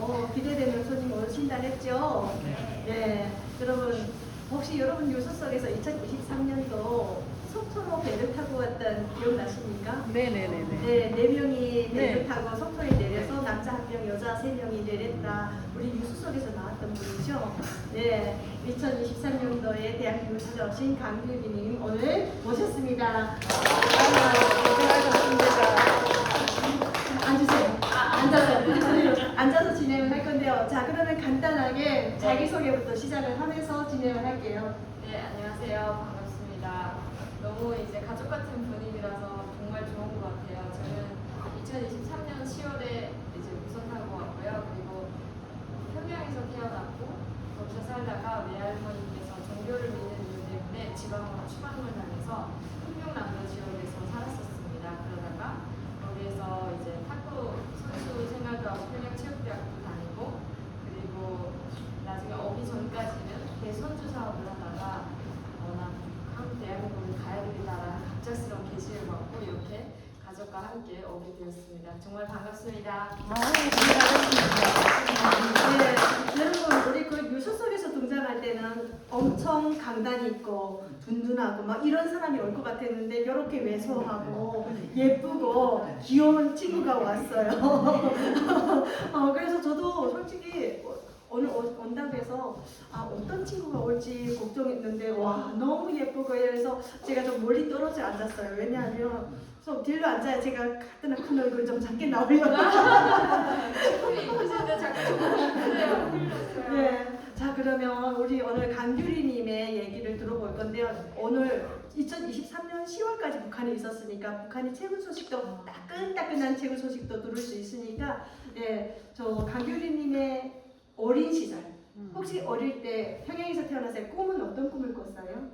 너무 기대되는 손님 오신다 했죠? 네. 여러분, 혹시 여러분 유서 속에서 2023년도 속초로 배를 타고 왔던 기억나십니까? 네네네네. 네, 4명이 배를 네. 타고 속초에 내려서 남자 1명, 여자 3명이 내렸다. 우리 유수 속에서 나왔던 분이죠. 네, 2023년도에 대학 유수자 신강규기님 오늘 모셨습니다. 앉으세요. 앉아서 진행을 할 건데요. 자, 그러면 간단하게 자기소개부터 시작을 하면서 진행을 할게요. 네, 안녕하세요. 반갑습니다. 너무 이제 가족 같은 분위기라서 정말 좋은 것 같아요. 저는 2023년 10월에 이제 우선 타고 왔고요. 그리고 평양에서 태어났고 거기서 살다가 외할머니께서 종교를 믿는 이유 때문에 지방으로 추방을 당해서 풍경남도 지역에서 살았었습니다. 그러다가 거기에서 이제 탁구 선수 생활도 하고 평양체육대학도 다니고 그리고 나중에 오기 전까지는 대선주 사업을 하다가 워낙 한국 대한민국을 가야 되겠다라는 갑작스러운 계시를 받고 이렇게 가족과 함께 오게 되었습니다. 정말 반갑습니다. 네, 여러분 우리 그 유서 속에서 등장할 때는 엄청 강단이 있고 둔둔하고 막 이런 사람이 올 것 같았는데 이렇게 왜소하고 예쁘고 귀여운 친구가 왔어요. 그래서 저도 솔직히 오늘 온다고 해서 어떤 친구가 올지 걱정했는데 와 너무 예쁘고 해서 제가 좀 멀리 떨어져 앉았어요. 왜냐하면 좀 뒤로 앉아야 제가 가뜩이나 큰 얼굴 좀 작게 나오려고. 네. 자 그러면 우리 오늘 강규리님의 얘기를 들어볼 건데요. 오늘 2023년 10월까지 북한에 있었으니까 북한의 최근 소식도 따끈따끈한 최근 소식도 들을 수 있으니까 네, 저 강규리님의 어린 시절 혹시 어릴 때 평양에서 태어나서 꿈은 어떤 꿈을 꿨어요?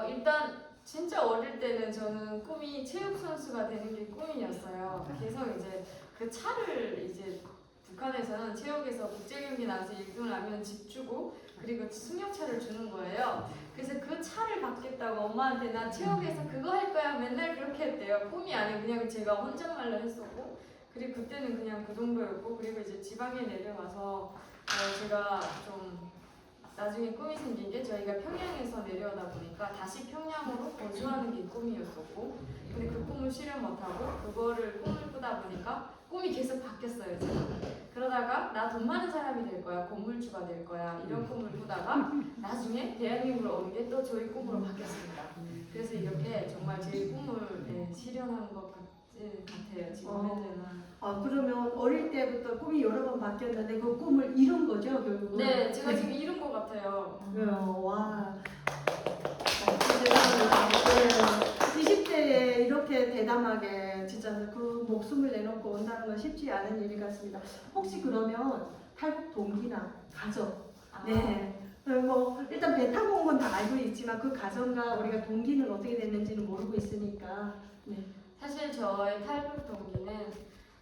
일단 진짜 어릴 때는 저는 꿈이 체육 선수가 되는 게 꿈이었어요. 계속 이제 그 차를 이제 북한에서는 체육에서 국제 경기 나가서 1등을 하면 집 주고 그리고 승용차를 주는 거예요. 그래서 그 차를 받겠다고 엄마한테 나 체육에서 그거 할 거야 맨날 그렇게 했대요. 꿈이 아니고 그냥 제가 혼잣말로 했었고 그리고 그때는 그냥 그 정도였고 그리고 이제 지방에 내려와서 제가 좀 나중에 꿈이 생긴 게 저희가 평양에서 내려오다 보니까 다시 평양으로 거주하는 게 꿈이었었고 근데 그 꿈을 실현 못하고 그거를 꿈을 꾸다 보니까 꿈이 계속 바뀌었어요 제가. 그러다가 나 돈 많은 사람이 될 거야 건물주가 될 거야 이런 꿈을 꾸다가 나중에 대한민국을 오는 게 또 저희 꿈으로 바뀌었습니다. 그래서 이렇게 정말 제 꿈을 실현한 것 같아요 지금 현재는. 그러면 어릴 때부터 꿈이 여러 번 바뀌었는데 그 꿈을 이룬 거죠 결국은? 네, 제가 지금 이룬 것 같아요. 와, 대단합니다. 네. 20대에 이렇게 대담하게 진짜 그 목숨을 내놓고 온다는 건 쉽지 않은 일 같습니다. 혹시 그러면 탈북 동기나 가족, 네. 뭐 일단 배 타고 온 건 다 알고 있지만 그 가정과 우리가 동기는 어떻게 됐는지는 모르고 있으니까. 네. 사실 저의 탈북 동기는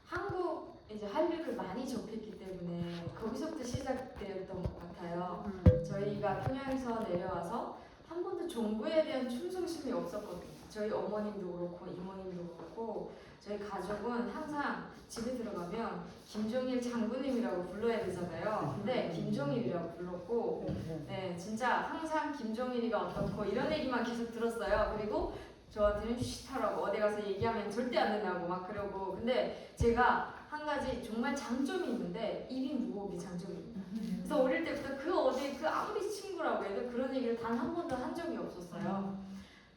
한국 이제 한류를 많이 접했기 때문에 거기서부터 시작되었던 것 같아요. 저희가 평양에서 내려와서 한 번도 종교에 대한 충성심이 없었거든요. 저희 어머님도 그렇고 이모님도 그렇고 저희 가족은 항상 집에 들어가면 김종일 장군님이라고 불러야 되잖아요. 근데 김종일이라고 불렀고 네 진짜 항상 김종일이가 어떻고 이런 얘기만 계속 들었어요. 그리고 저한테는 쉬타라고 어디 가서 얘기하면 절대 안 된다고 막 그러고 근데 제가 한 가지 정말 장점이 있는데 입이 무거운 게 장점입니다. 그래서 어릴 때부터 그 어디 그 아무리 친구라고 해도 그런 얘기를 단 한 번도 한 적이 없었어요.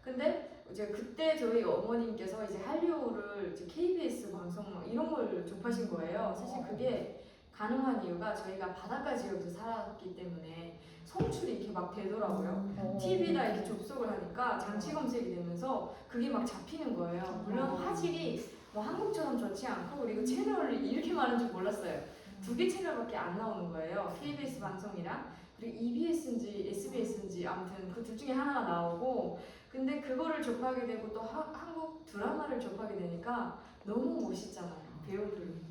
근데 이제 그때 저희 어머님께서 이제 한류를 이제 KBS 방송 막 이런 걸 접하신 거예요. 사실 그게 가능한 이유가 저희가 바닷가 지역에서 살았기 때문에 송출이 이렇게 막 되더라고요. TV에다 이렇게 접속을 하니까 장치 검색이 되면서 그게 막 잡히는 거예요. 물론 화질이 뭐 한국처럼 좋지 않고 그리고 채널이 이렇게 많은 줄 몰랐어요. 2개 채널밖에 안 나오는 거예요. KBS 방송이랑 그리고 EBS인지 SBS인지 아무튼 그 둘 중에 하나가 나오고 근데 그거를 접하게 되고 또 한국 드라마를 접하게 되니까 너무 멋있잖아요. 배우들.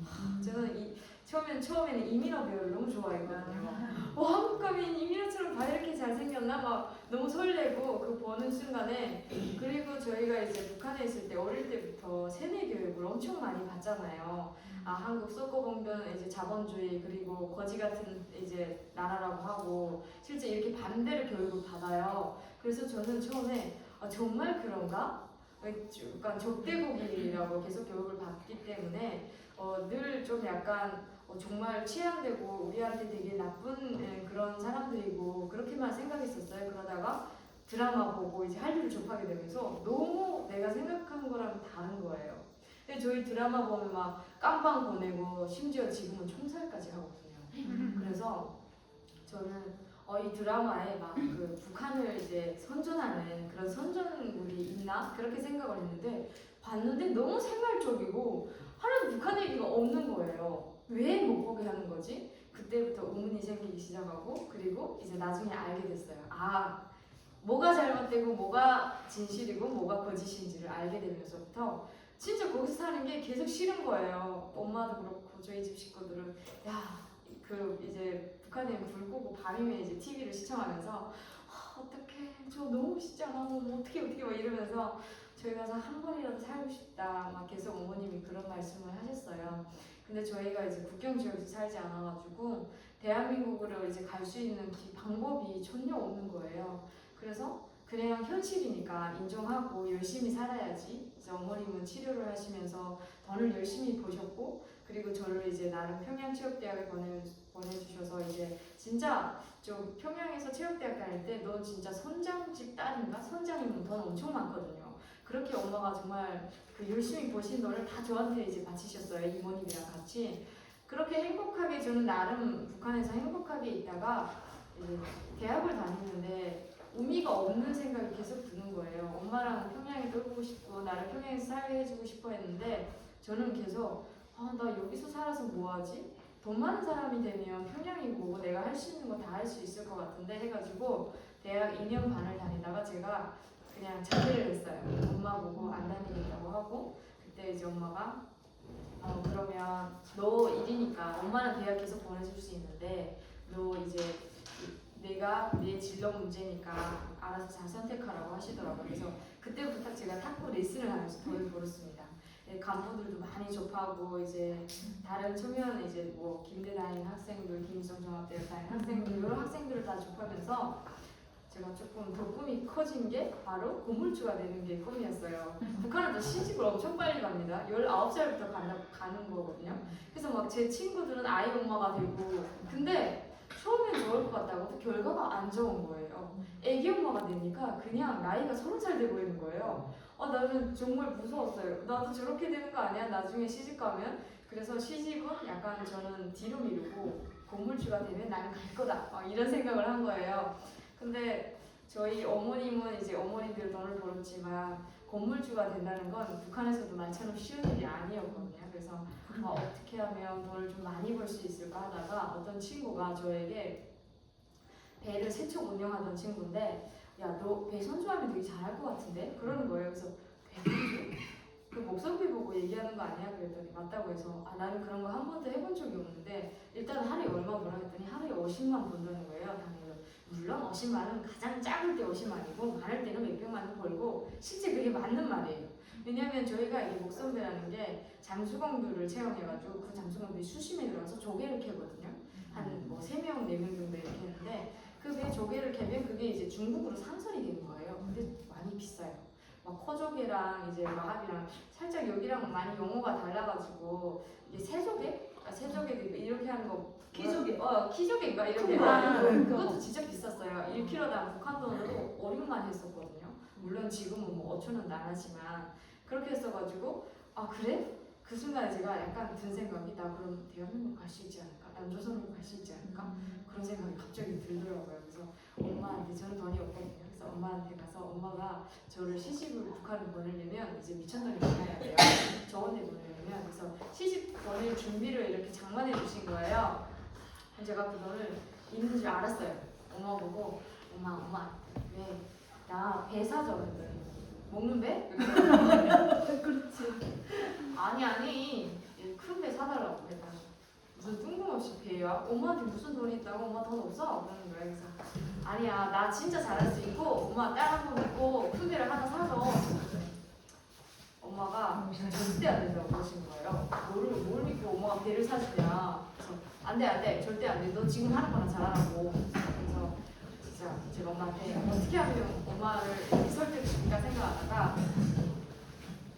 저는 처음에는 이민호 배우를 너무 좋아했거든요. 한국 가면 이민호처럼 다 이렇게 잘생겼나? 막 너무 설레고 그 보는 순간에 그리고 저희가 이제 북한에 있을 때 어릴 때부터 세뇌 교육을 엄청 많이 받잖아요. 아 한국 썩고 보면 이제 자본주의 그리고 거지 같은 이제 나라라고 하고 실제 이렇게 반대로 교육을 받아요. 그래서 저는 처음에 아, 정말 그런가? 약간 적대국이라고 계속 교육을 받기 때문에 늘 좀 약간 정말 치안되고 우리한테 되게 나쁜 그런 사람들이고 그렇게만 생각했었어요. 그러다가 드라마 보고 이제 한류를 접하게 되면서 너무 내가 생각한 거랑 다른 거예요. 근데 저희 드라마 보면 막 깜빵 보내고 심지어 지금은 총살까지 하거든요. 그래서 저는 이 드라마에 막 그 북한을 이제 선전하는 그런 선전물이 있나 그렇게 생각을 했는데 봤는데 너무 생활적이고 하나도 북한 얘기가 없는 거예요. 왜 못 보게 하는 거지? 그때부터 의문이 생기기 시작하고 그리고 이제 나중에 알게 됐어요. 아 뭐가 잘못되고 뭐가 진실이고 뭐가 거짓인지를 알게 되면서부터 진짜 거기서 사는 게 계속 싫은 거예요. 엄마도 그렇고 저희 집 식구들은 그 이제 북한에 불 끄고 밤이면 이제 TV를 시청하면서 어떡해 저 너무 싫잖아 뭐 어떻게 막 이러면서 저희 가서 한 번이라도 살고 싶다 막 계속 어머님이 그런 말씀을 하셨어요. 근데 저희가 이제 국경 지역에서 살지 않아가지고 대한민국으로 이제 갈 수 있는 방법이 전혀 없는 거예요. 그래서 그냥 현실이니까 인정하고 열심히 살아야지. 이제 어머님은 치료를 하시면서 돈을 열심히 버셨고 그리고 저를 이제 나름 평양체육대학에 보내주셔서 이제 진짜 좀 평양에서 체육대학 다닐 때 너 진짜 선장집 딸인가? 선장이면 돈 엄청 많거든요. 그렇게 엄마가 정말 그 열심히 버신 돈을 다 저한테 이제 바치셨어요. 이모님이랑 같이. 그렇게 행복하게 저는 나름 북한에서 행복하게 있다가 이제 대학을 다니는데 의미가 없는 생각이 계속 드는 거예요. 엄마랑 평양에 놀고 싶고 나를 평양에서 살게 해주고 싶어 했는데 저는 계속 나 여기서 살아서 뭐하지? 돈 많은 사람이 되면 평양이고 내가 할 수 있는 거 다 할 수 있을 것 같은데 해가지고 대학 2년 반을 다니다가 제가 그냥 자퇴를 했어요. 엄마 보고 안 다니겠다고 하고 그때 이제 엄마가 그러면 너 일이니까 엄마는 대학 계속 보내줄 수 있는데 너 이제 내가 내 진로 문제니까 알아서 잘 선택하라고 하시더라고요. 그래서 그때부터 제가 탁구 레슨을 하면서 돈을 벌었습니다. 간부들도 많이 접하고 이제 다른 초면 이제 뭐 김대 다니는 학생들, 김일성 종합대학 다니는 학생들 이런 학생들을 다 접하면서 제가 조금 더 꿈이 커진 게 바로 건물주가 되는 게 꿈이었어요. 북한은 또 시집을 엄청 빨리 갑니다. 19살부터 가는 거거든요. 그래서 막 제 친구들은 아이 엄마가 되고 근데 처음엔 좋을 것 같다고 결과가 안 좋은 거예요. 애기 엄마가 되니까 그냥 나이가 30살 돼 보이는 거예요. 나는 정말 무서웠어요. 나도 저렇게 되는 거 아니야? 나중에 시집 가면. 그래서 시집은 약간 저는 뒤로 미루고 건물주가 되면 나는 갈 거다. 이런 생각을 한 거예요. 근데 저희 어머님은 이제 어머니들 돈을 벌었지만 건물주가 된다는 건 북한에서도 나처럼 쉬운 일이 아니었거든요. 그래서 어떻게 하면 돈을 좀 많이 벌 수 있을까 하다가 어떤 친구가 저에게 배를 세척 운영하던 친구인데 야 너 배 선주하면 되게 잘할 것 같은데? 그러는 거예요. 그래서 배 선주? 그 목소리 보고 얘기하는 거 아니야? 그랬더니 맞다고 해서 나는 그런 거 한 번도 해본 적이 없는데 일단 하루에 얼마 벌어 했더니 하루에 50만 번다는 거예요. 당연히 물론 50만은 가장 작을 때 50만이고 많을 때는 몇백만 원 벌고 실제 그게 맞는 말이에요. 왜냐면 저희가 이 목선배라는 게 잠수공들을 채용해가지고 그 잠수공들이 수심에 들어가서 조개를 캐거든요. 한 뭐 3명, 4명 정도 이렇게 했는데 그 배 조개를 캐면 그게 이제 중국으로 상선이 되는 거예요. 근데 많이 비싸요. 막 커조개랑 이제 마합이랑 살짝 여기랑 많이 용어가 달라가지고 이게 새조개? 새조개도 이렇게 하는 거 키조개. 키조개인가 이렇게 그것도 진짜 비쌌어요. 1kg당 북한 돈으로 5, 6만 했었거든요. 물론 지금은 뭐 5천원도 안 하지만 그렇게 했어가지고 그래? 그 순간에 제가 약간 든 생각이 나 그럼 대한민국 갈 수 있지 않을까? 남조선으로 갈 수 있지 않을까? 그런 생각이 갑자기 들더라고요. 그래서 엄마한테 저는 돈이 없거든요. 그래서 엄마한테 가서 엄마가 저를 시집을 북한을 보내려면 이제 미천돈이 많아야 돼요. 좋은 데 보내려면 그래서 시집 보낼 준비를 이렇게 장만해 주신 거예요. 제가 그 돈을 있는 줄 알았어요. 엄마 보고 엄마 왜 나 배 사줘 그랬더니 먹는 배? 그렇지. 아니 큰 배 사달라고 그랬더니 무슨 뜬금없이 배야? 엄마한테 무슨 돈이 있다고? 엄마 돈 없어? 그러는 거예요. 그래서 아니야 나 진짜 잘할 수 있고 엄마 딸 한 번 믿고 큰 배를 하나 사줘. 엄마가 절대 안 된다고 그러시는 거예요. 뭘 믿고 엄마가 배를 사주냐. 그래서 안 돼, 절대 안 돼. 너 지금 하는 거나 잘하라고. 그래서 진짜 제가 엄마한테 어떻게 하면 엄마를 설득시킬까 생각하다가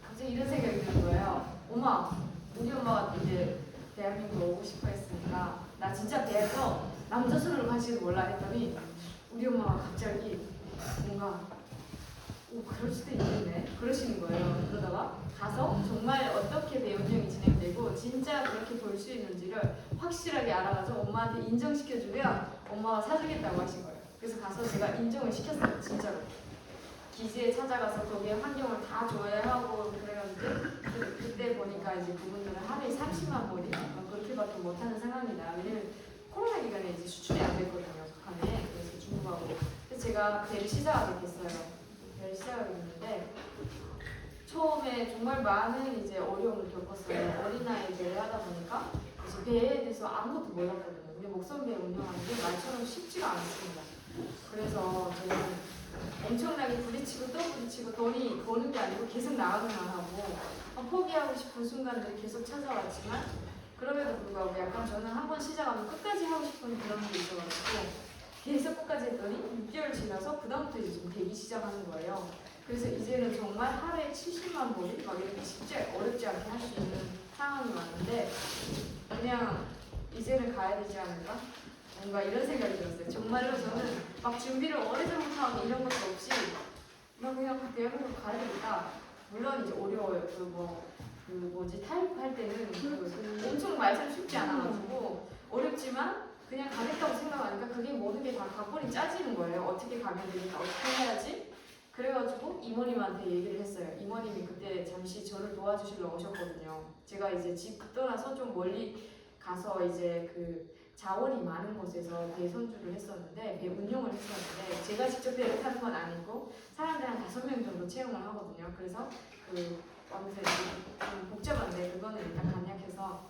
갑자기 이런 생각이 드는 거예요. 엄마, 우리 엄마가 이제 대한민국 오고 싶어 했으니까 나 진짜 배에서 남자 손으로 가지도 몰라 했더니 우리 엄마가 갑자기 뭔가 그럴 수도 있겠네 그러시는 거예요. 그러다가 가서 정말 어떻게 배우 운영이 진행되고 진짜 그렇게 볼 수 있는지를 확실하게 알아가서 엄마한테 인정시켜주면 엄마가 사주겠다고 하신 거예요. 그래서 가서 제가 인정을 시켰어요. 진짜로. 기지에 찾아가서 거기에 환경을 다 조회하고 그래가지고 그때 보니까 이제 그분들은 하루에 30만 보리 그렇게밖에 못하는 상황이다. 왜냐면 코로나 기간에 이제 수출이 안 됐거든요. 북한에. 그래서 중국하고. 그래서 제가 배를 시작하게 됐어요. 배를 시작하게 됐는데 처음에 정말 많은 이제 어려움을 겪었어요. 어린 나이에 배를 하다 보니까 이제 배에 대해서 아무것도 몰랐거든요. 근데 목선배 운영하는 게 말처럼 쉽지가 않습니다. 그래서 저는 엄청나게 부딪히고 또 부딪히고 돈이 버는 게 아니고 계속 나가기만 하고 포기하고 싶은 순간들이 계속 찾아왔지만 그럼에도 불구하고 약간 저는 한번 시작하면 끝까지 하고 싶은 그런 게 있어가지고 계속 끝까지 했더니 6개월 지나서 그다음부터 이제 좀 되기 시작하는 거예요. 그래서 이제는 정말 하루에 70만 보리 막 이렇게 쉽지 어렵지 않게 할 수 있는 상황이 왔는데 그냥 이제는 가야 되지 않을까? 뭔가 이런 생각이 들었어요. 정말로 저는 막 준비를 오래전부터 하고 이런 것도 없이 나 그냥 대학교로 가야 되니까 물론 이제 어려워요. 타협할 때는 엄청 말처럼 쉽지 않아가지고 어렵지만 그냥 가겠다고 생각하니까 그게 모든 게 다 각본이 짜지는 거예요. 어떻게 가면 되니까 어떻게 해야지? 그래가지고 이모님한테 얘기를 했어요. 이모님이 그때 잠시 저를 도와주시러 오셨거든요. 제가 이제 집 떠나서 좀 멀리 가서 이제 그 자원이 많은 곳에서 배 선주를 했었는데 배 운영을 했었는데 제가 직접 배를 타는 건 아니고 사람들 한 5명 정도 채용을 하거든요. 그래서 아무튼 좀 복잡한데 그거는 일단 간략해서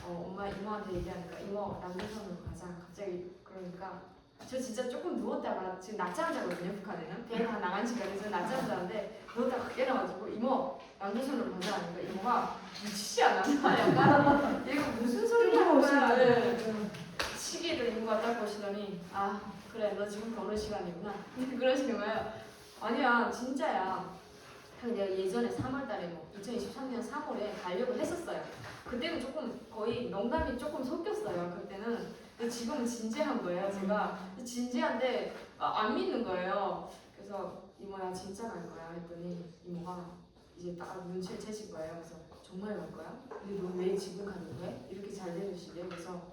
엄마 이모한테 얘기하니까 이모 남조선으로 가자 갑자기 그러니까 저 진짜 조금 누웠다가 지금 낮잠 자거든요. 북한에는 배 다 나간 시간에 저 낮잠 자는데 누웠다가 깨어나가지고 이모 남조선으로 가자 하니까 이모가 미치지 않아? 약간 이거 무슨 소리 하는 거야? 네. 시계를 이모가 딱 보시더니 아 그래 너 지금 어느 시간이구나 그러시는 거예요. 아니야 진짜야. 내가 예전에 3월달에 2023년 3월에 가려고 했었어요. 그때는 조금 거의 농담이 조금 섞였어요. 그때는. 근데 지금은 진지한 거예요. 제가 진지한데 안 믿는 거예요. 그래서 이모야 진짜 갈 거야 했더니 이모가 이제 딱 눈치를 채신 거예요. 그래서 정말 갈 거야? 근데 너 왜 지금 가는 거야? 이렇게 잘 돼주시대. 그래서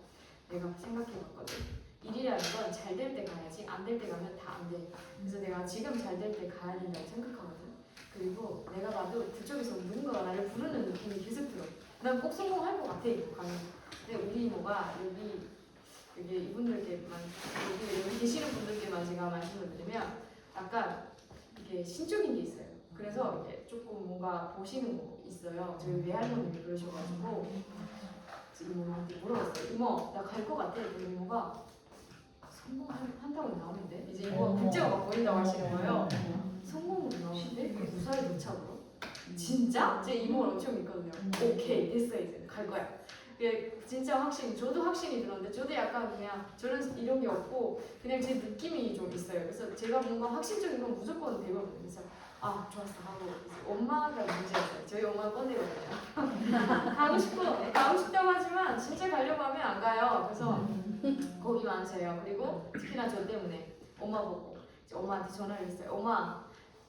내가 생각해봤거든. 일이라는 건 잘 될 때 가야지 안 될 때 가면 다 안 돼. 그래서 내가 지금 잘 될 때 가야 된다고 생각하거든. 그리고 내가 봐도 그쪽에서 누군가가 나를 부르는 느낌이 계속 들어. 난 꼭 성공할 것 같아 이거 가면. 근데 우리 이모가 여기 이분들께만 여기 계시는 분들께만 제가 말씀을 드리면 약간 이게 신적인 게 있어요. 그래서 이게 조금 뭔가 보시는 거 있어요. 저희 외할머님이 그러셔가지고 이모한테 물어봤어요. 이모 나 갈 것 같아. 그래서 이모가 성공한다고 나오는데 이제 이모가 국제가 막 보인다고 하시는 거예요. 성공으로 나오는데 무사히 도착으로? 진짜? 제 이모가 엄청 믿거든요. 오케이 됐어 이제 갈 거야. 이게 진짜 저도 확신이 들었는데 저도 약간 그냥 저는 이런 게 없고 그냥 제 느낌이 좀 있어요. 그래서 제가 뭔가 확신적인 건 무조건 되거든요. 그래서 아 좋았어 하고 이제 엄마가 문제였어요. 저희 엄마가 꼰대거든요. 가고 싶다고 하지만 진짜 가려고 하면 안 가요. 그래서 겁이 많으세요. 그리고 특히나 저 때문에 엄마 보고 이제 엄마한테 전화를 했어요. 엄마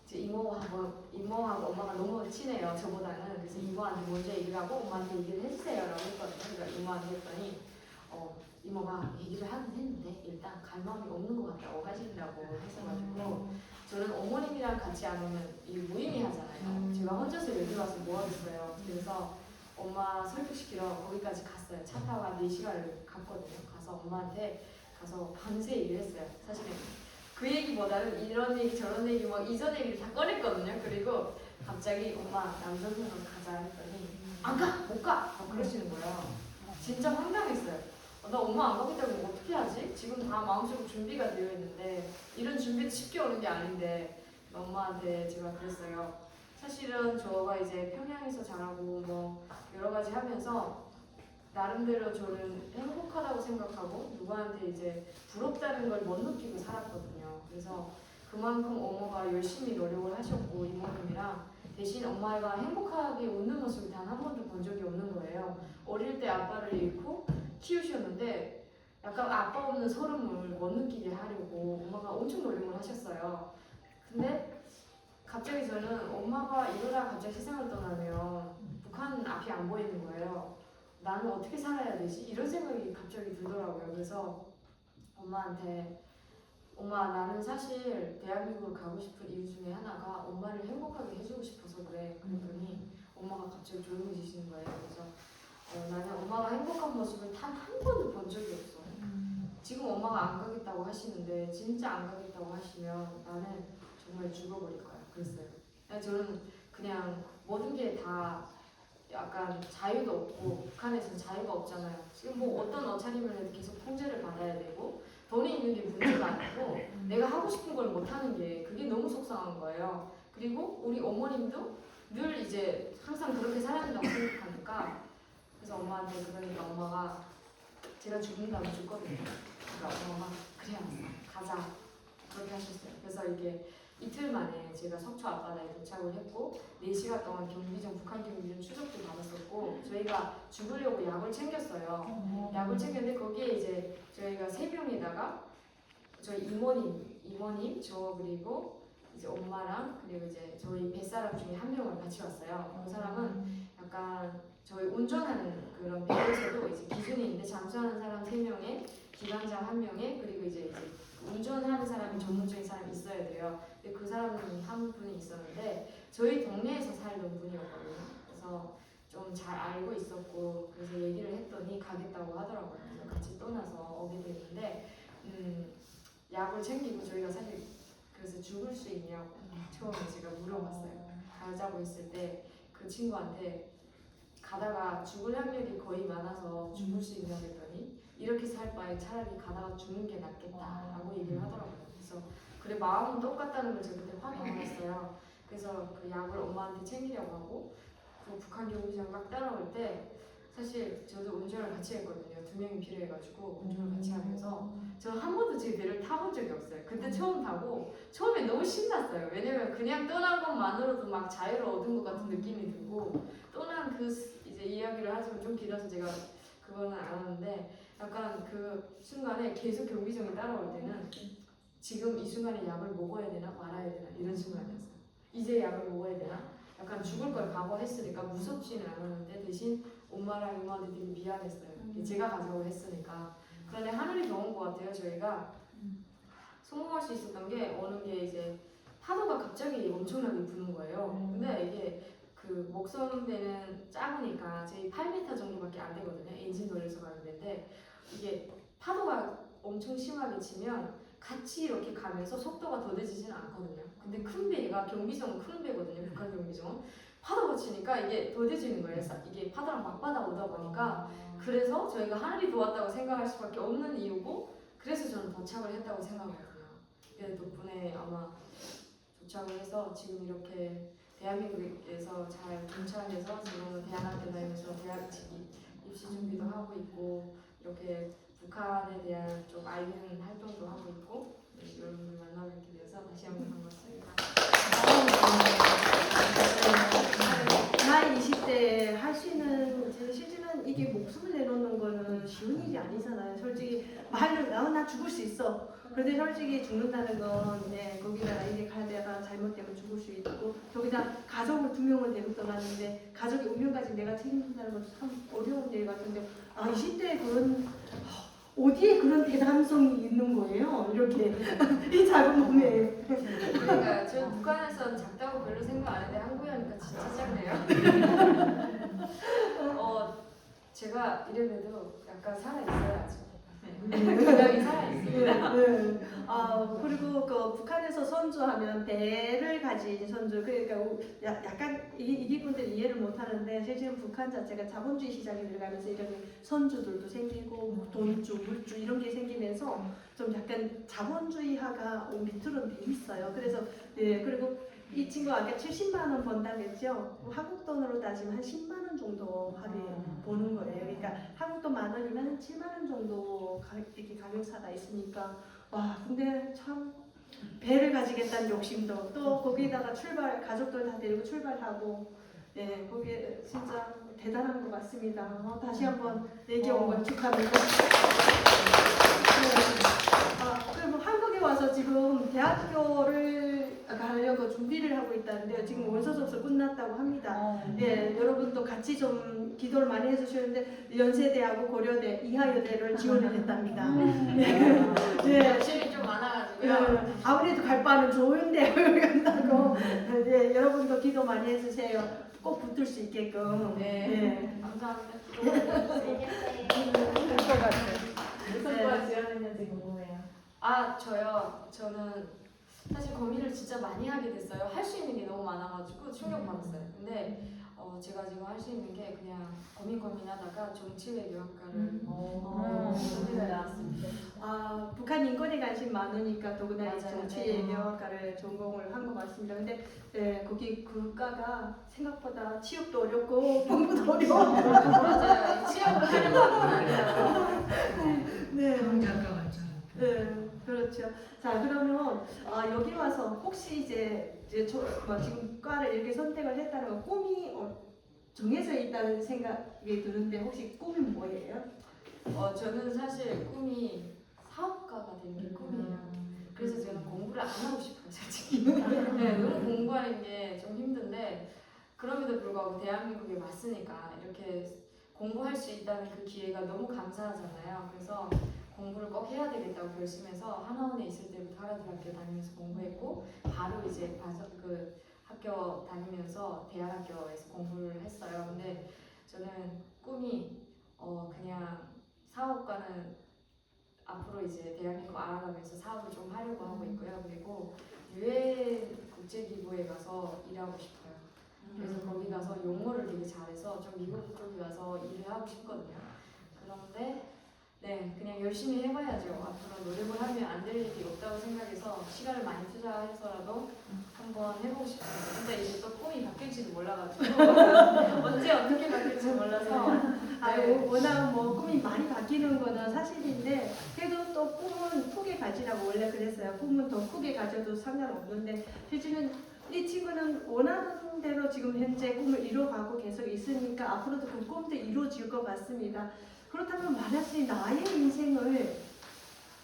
이제 이모하고 엄마가 너무 친해요. 저보다는. 그래서 이모한테 먼저 얘기를 하고 엄마한테 얘기를 해주세요 라고 했거든요. 그러니까 이모한테 했더니 이모가 얘기를 하긴 했는데 일단 갈 마음이 없는 것 같다고 하신다고 하셔가지고 저는 어머님이랑 같이 안 오면 이게 무의미하잖아요. 제가 혼자서 여기 와서 뭐 하겠어요. 그래서 엄마 설득시키러 거기까지 갔어요. 차 타고 한 4시간을 갔거든요. 가서 엄마한테 가서 밤새 얘기를 했어요. 사실은 그 얘기보다는 이런 얘기 저런 얘기 막 이전 얘기를 다 꺼냈거든요. 그리고 갑자기 엄마 남조선으로 가자 했더니 안 가! 못 가! 막 그러시는 거예요. 진짜 황당했어요. 나 엄마 안 가겠다고 어떻게 하지? 지금 다 마음속으로 준비가 되어 있는데 이런 준비도 쉽게 오는 게 아닌데 엄마한테 제가 그랬어요. 사실은 저가 이제 평양에서 자라고 뭐 여러 가지 하면서 나름대로 저는 행복하다고 생각하고 누구한테 이제 부럽다는 걸 못 느끼고 살았거든요. 그래서 그만큼 엄마가 열심히 노력을 하셨고 이모님이랑 대신 엄마가 행복하게 웃는 모습을 단 한 번도 본 적이 없는 거예요. 어릴 때 아빠를 잃고 키우셨는데 약간 아빠 없는 서름을 못 느끼게 하려고 엄마가 엄청 노력을 하셨어요. 근데 갑자기 저는 엄마가 이러다가 갑자기 세상을 떠나면 북한 앞이 안 보이는 거예요. 나는 어떻게 살아야 되지? 이런 생각이 갑자기 들더라고요. 그래서 엄마한테 엄마 나는 사실 대한민국을 가고 싶은 이유 중에 하나가 엄마를 행복하게 해주고 싶어서 그래. 그랬더니 엄마가 갑자기 조용해지시는 거예요. 그래서 나는 엄마가 행복한 모습을 단 한 번도 본 적이 없어. 지금 엄마가 안 가겠다고 하시는데 진짜 안 가겠다고 하시면 나는 정말 죽어버릴 거야. 그랬어요. 저는 그냥 모든 게 다 약간 자유도 없고 북한에서는 자유가 없잖아요. 지금 뭐 어떤 옷차림을 해도 계속 통제를 받아야 되고 돈이 있는 게 문제가 아니고 내가 하고 싶은 걸 못하는 게 그게 너무 속상한 거예요. 그리고 우리 어머님도 늘 이제 항상 그렇게 살아야 된다고 생각하니까 그래서 엄마한테 그러니까 엄마가 제가 죽는다면 죽거든요. 그러니까 엄마가 그래 알았어 가자 그렇게 하셨어요. 그래서 이게 이틀 만에 제가 석초 앞바다에 도착을 했고 4시간 동안 경비정 북한 경비정 추적도 받았었고 저희가 죽으려고 약을 챙겼어요. 약을 챙겼는데 거기에 이제 저희가 3명에다가 저희 이모님 저 그리고 이제 엄마랑 그리고 이제 저희 뱃사람 중에 한 명을 같이 왔어요. 그 사람은 약간 저희 운전하는 그런 배에서도 이제 기준이 있는데 잠수하는 사람 3명에 기관장 1명에 그리고 이제 운전하는 사람이 전문적인 사람이 있어야 돼요. 근데 그 사람은 한 분이 있었는데 저희 동네에서 살던 분이었거든요. 그래서 좀 잘 알고 있었고 그래서 얘기를 했더니 가겠다고 하더라고요. 그래서 같이 떠나서 오게 됐는데 약을 챙기고 저희가 사실 그래서 죽을 수 있냐고 처음에 제가 물어봤어요. 가자고 했을 때 그 친구한테 가다가 죽을 확률이 거의 많아서 죽을 수 있냐고 했더니 이렇게 살 바에 차라리 가다가 죽는 게 낫겠다라고 얘기를 하더라고요. 그래서 그래 마음은 똑같다는 걸 제가 그때 확인했어요. 그래서 그 약을 엄마한테 챙기려고 하고 그 북한 경비장 막 따라올 때 사실 저도 운전을 같이 했거든요. 2명이 필요해가지고 운전을 같이 하면서 저는 한 번도 제 배를 타본 적이 없어요. 그때 처음 타고 처음에 너무 신났어요. 왜냐면 그냥 떠난 것만으로도 막 자유를 얻은 것 같은 느낌이 들고 떠난 그 이제 이야기를 하지만 좀 길어서 제가 그거는 안 하는데 약간 그 순간에 계속 경비정이 따라올 때는 지금 이 순간에 약을 먹어야 되나 말아야 되나 이런 순간이었어요. 이제 약을 먹어야 되나? 약간 죽을 걸 각오했으니까 무섭지는 않았는데 대신 엄마랑 이모한테 되게 미안했어요. 제가 가자고 했으니까. 그런데 하늘이 좋은 것 같아요. 저희가 성공할 수 있었던 게 어느 게 이제 파도가 갑자기 엄청나게 부는 거예요. 근데 이게 그 목선배는 작으니까 저희 8m 정도밖에 안 되거든요. 엔진 돌려서 가는 데인데 이게 파도가 엄청 심하게 치면 같이 이렇게 가면서 속도가 더뎌지지는 않거든요. 근데 큰 배가 경비정은 큰 배거든요. 북한 경비정은 파도가 치니까 이게 더뎌지는 거예요. 이게 파도랑 맞받아 오다 보니까 그래서 저희가 하늘이 도왔다고 생각할 수밖에 없는 이유고 그래서 저는 도착을 했다고 생각하거든요. 그 덕분에 아마 도착을 해서 지금 이렇게 대한민국에서 잘 정착해서 지금은 대안학교 다니면서 대학 입시 준비도 하고 있고 이렇게 북한에 대한 좀 알리는 활동도 하고 있고 여러분들 만나뵙게 돼서 다시 한번 반갑습니다. 나이 20대에 할 수 있는 실제는 이게 목숨을 내놓는 거는 쉬운 일이 아니잖아요. 솔직히 말로 나 죽을 수 있어. 그런데 솔직히 죽는다는 건 거기다가 이게 가다가 잘못되면 죽을 수 있고 거기다 가족을 2명을 데리고 떠났는데 가족의 운명까지 내가 책임진다는 것도 참 어려운 일 같은데 20대에 그런 어디에 그런 대담성이 있는 거예요? 이렇게 이 작은 몸에. 그러니까 저 북한에서는 작다고 별로 생각 안 했는데 한국에 오니까 진짜 작네요. 제가 이래봬도 약간 살아있어야죠. 굉장히 살아있습니다. 네. 그리고 그 북한에서 선주하면 배를 가진 선주 그러니까 약간 이분들 이해를 못하는데 실제로 북한 자체가 자본주의 시장에 들어가면서 이런 선주들도 생기고 돈주, 물주 이런 게 생기면서 좀 약간 자본주의화가 밑으로 돼 있어요. 그래서 그리고 이 친구가 아까 70만 원 번다고 했죠? 한국 돈으로 따지면 한 10만 원 정도 하루에 버는 거예요. 그러니까 한국 돈 만 원이면 7만 원 정도 이렇게 가격차가 있으니까 와 근데 참 배를 가지겠다는 욕심도 또 거기다가 가족들 다 데리고 출발하고 예, 거기에 진짜 대단한 것 같습니다. 다시 한번 얘기 온 걸 축하드립니다. 그리고 한국에 와서 지금 대학교를 가려고 준비를 하고 있다는데요. 지금 원서 접수 끝났다고 합니다. 예, 여러분도 같이 좀 기도를 많이 해주시는데 연세대하고 고려대, 이하여대를 지원을 했답니다. 예, 열심히 좀 많아가지고요. 예, 아무래도 갈 바는 좋은 대학을 간다고. 예, 여러분도 기도 많이 해주세요. 꼭 붙을 수 있게끔. 네. 감사합니다. 무슨 과 지원했는지 궁금해요. 아 저요. 저는 사실 고민을 진짜 많이 하게 됐어요. 할 수 있는 게 너무 많아가지고 충격받았어요. 근데 제가 지금 할 수 있는 게 그냥 고민하다가 정치외교학과를 고민을 나왔습니다. 북한 인권에 관심 많으니까 더구나 맞아요. 정치외교학과를 전공을 한 것 같습니다. 근데 거기 국가가 생각보다 취업도 어렵고 공부도 어려워. 맞아요. 취업을 하려고 하는 네. 강작가 같죠. 네, 그렇죠. 자, 그러면 여기 와서 혹시 이제 지금 과를 이렇게 선택을 했다는 건 꿈이 정해져 있다는 생각이 드는데 혹시 꿈이 뭐예요? 저는 사실 꿈이 사업가가 되는 게 꿈이에요. 그래서 저는 공부를 안 하고 싶어요, 솔직히. 네, 너무 공부하는 게 좀 힘든데 그럼에도 불구하고 대한민국에 왔으니까 이렇게 공부할 수 있다는 그 기회가 너무 감사하잖아요. 그래서 공부를 꼭 해야 되겠다고 결심해서 하나원에 있을 때부터 하라대학교 다니면서 공부했고 바로 이제 그 학교 다니면서 대안학교에서 공부를 했어요. 근데 저는 꿈이 그냥 사업가는 앞으로 이제 대한민국 알아가면서 사업을 좀 하려고 하고 있고요. 그리고 유엔 국제기구에 가서 일하고 싶어요. 그래서 거기 가서 용어를 되게 잘해서 좀 미국 쪽에 가서 일을 하고 싶거든요. 그런데 네, 그냥 열심히 해봐야죠. 앞으로 노력을 하면 안 될 일이 없다고 생각해서 시간을 많이 투자해서라도 한번 해보고 싶습니다. 근데 이제 또 꿈이 바뀔지도 몰라가지고 언제 어떻게 바뀔지 몰라서 워낙 꿈이 많이 바뀌는 거는 사실인데 그래도 또 꿈은 크게 가지라고 원래 그랬어요. 꿈은 더 크게 가져도 상관없는데 실제는 이 친구는 원하는 대로 지금 현재 꿈을 이뤄가고 계속 있으니까 앞으로도 그 꿈도 이루어질 것 같습니다. 그렇다면 만약에 나의 인생을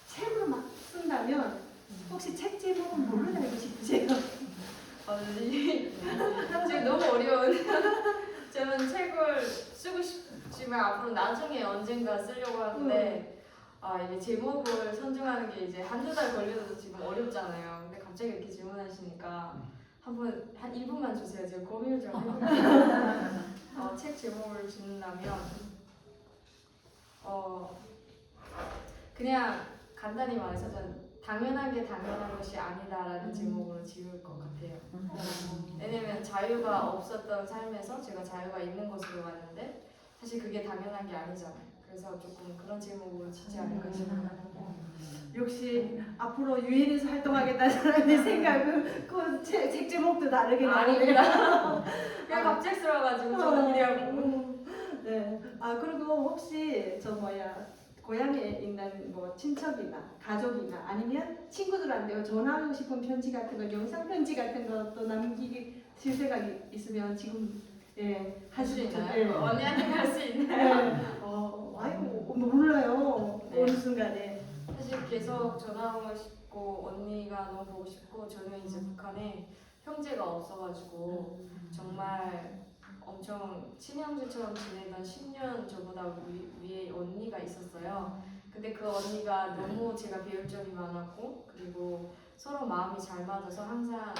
책으로 막 쓴다면 혹시 책 제목은 뭘로 달고 싶으세요? 지금 너무 어려운 저는 책을 쓰고 싶지만 앞으로 나중에 언젠가 쓰려고 하는데 이게 제목을 선정하는 게 이제 한두 달 걸려도 지금 어렵잖아요. 근데 갑자기 이렇게 질문하시니까 한 1분만 주세요. 제가 고민을 좀 해볼게요. 책 제목을 짓는다면 그냥 간단히 말해서 저는 당연한 게 당연한 것이 아니다라는 제목으로 지을 것 같아요. 왜냐면 자유가 없었던 삶에서 제가 자유가 있는 곳으로 왔는데 사실 그게 당연한 게 아니잖아요. 그래서 조금 그런 제목으로 짓지 않을까 싶어요. 역시 앞으로 유엔에서 활동하겠다는 사람의 생각은 그 책 제목도 다르게 나오네요. 아닙니다. 그냥 갑작스러워가지고 저는 이래요. 네. 그리고 혹시 고향에 있는 친척이나 가족이나 아니면 친구들한테 전하고 싶은 편지 같은 거, 영상 편지 같은 것도 남기실 생각이 있으면 지금 할 수 하시죠. 있나요? 언니한테 할 수 있나요? 아이고 몰라요. 네. 어느 순간에. 사실 계속 전화하고 싶고 언니가 너무 보고 싶고 저는 이제 북한에 형제가 없어가지고 정말 엄청 친형제처럼 지내던 10년 저보다 위에 언니가 있었어요. 근데 그 언니가 너무 제가 배울 점이 많았고 그리고 서로 마음이 잘 맞아서 항상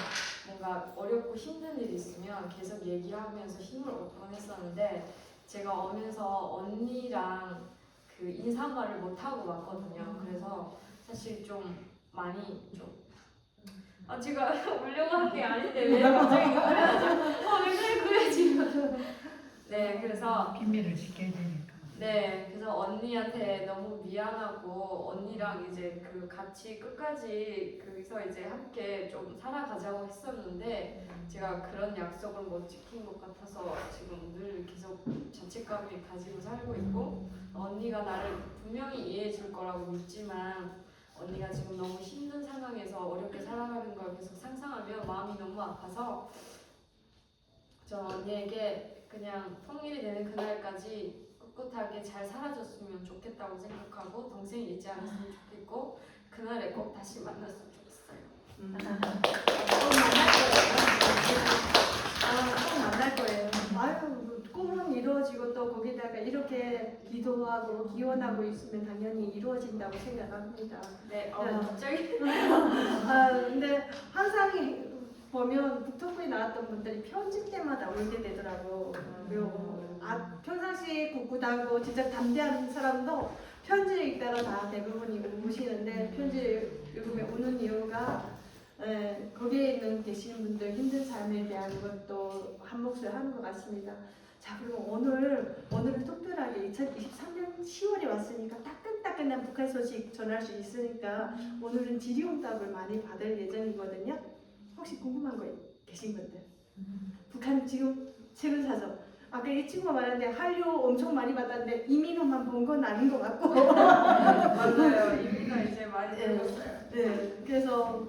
뭔가 어렵고 힘든 일이 있으면 계속 얘기하면서 힘을 얻곤 했었는데 제가 오면서 언니랑 그 인사말을 못하고 왔거든요. 그래서 사실 좀 많이 제가 울려고 한 게 아닌데 왜 갑자기 그래야죠? 왜 그래 지금? 네, 그래서 비밀을 지켜야 되니까. 네, 그래서 언니한테 너무 미안하고 언니랑 이제 그 같이 끝까지 거기서 이제 함께 좀 살아가자고 했었는데 제가 그런 약속을 못 지킨 것 같아서 지금 늘 계속 자책감이 가지고 살고 있고 언니가 나를 분명히 이해해 줄 거라고 믿지만 언니가 지금 너무 힘든 상황에서 어렵게 살아가는 걸 계속 상상하면 마음이 너무 아파서 저 언니에게 그냥 통일이 되는 그날까지 꿋꿋하게 잘 살아줬으면 좋겠다고 생각하고 동생이 잊지 않았으면 좋겠고 그날에 꼭 다시 만났으면 좋겠어요. 꼭 만날 거예요. 아유, 꿈은 이루어지고 또 거기다가 이렇게 기도하고 기원하고 있으면 당연히 이루어진다고 생각합니다. 네, 갑자기 근데 항상 보면 북토크에 나왔던 분들이 편집 때마다 울게 되더라고. 그리고 평상시에 굳굳하고 진짜 담대한 사람도 편지를 읽다가 다 대부분이 우시는데 편지를 읽으면 우는 이유가 거기에 있는 계시는 분들 힘든 삶에 대한 것도 한 몫을 하는 것 같습니다. 자, 그럼 오늘은 특별하게 2023년 10월에 왔으니까 따끈따끈한 북한 소식 전할 수 있으니까 오늘은 질의응답을 많이 받을 예정이거든요. 혹시 궁금한 거 계신 분들? 북한 지금 최근 사정. 아까 이 친구가 말했는데 한류 엄청 많이 받았는데 이민호만 본 건 아닌 것 같고. 맞아요. 이미가 이제 많이 들었어요. 네, 그래서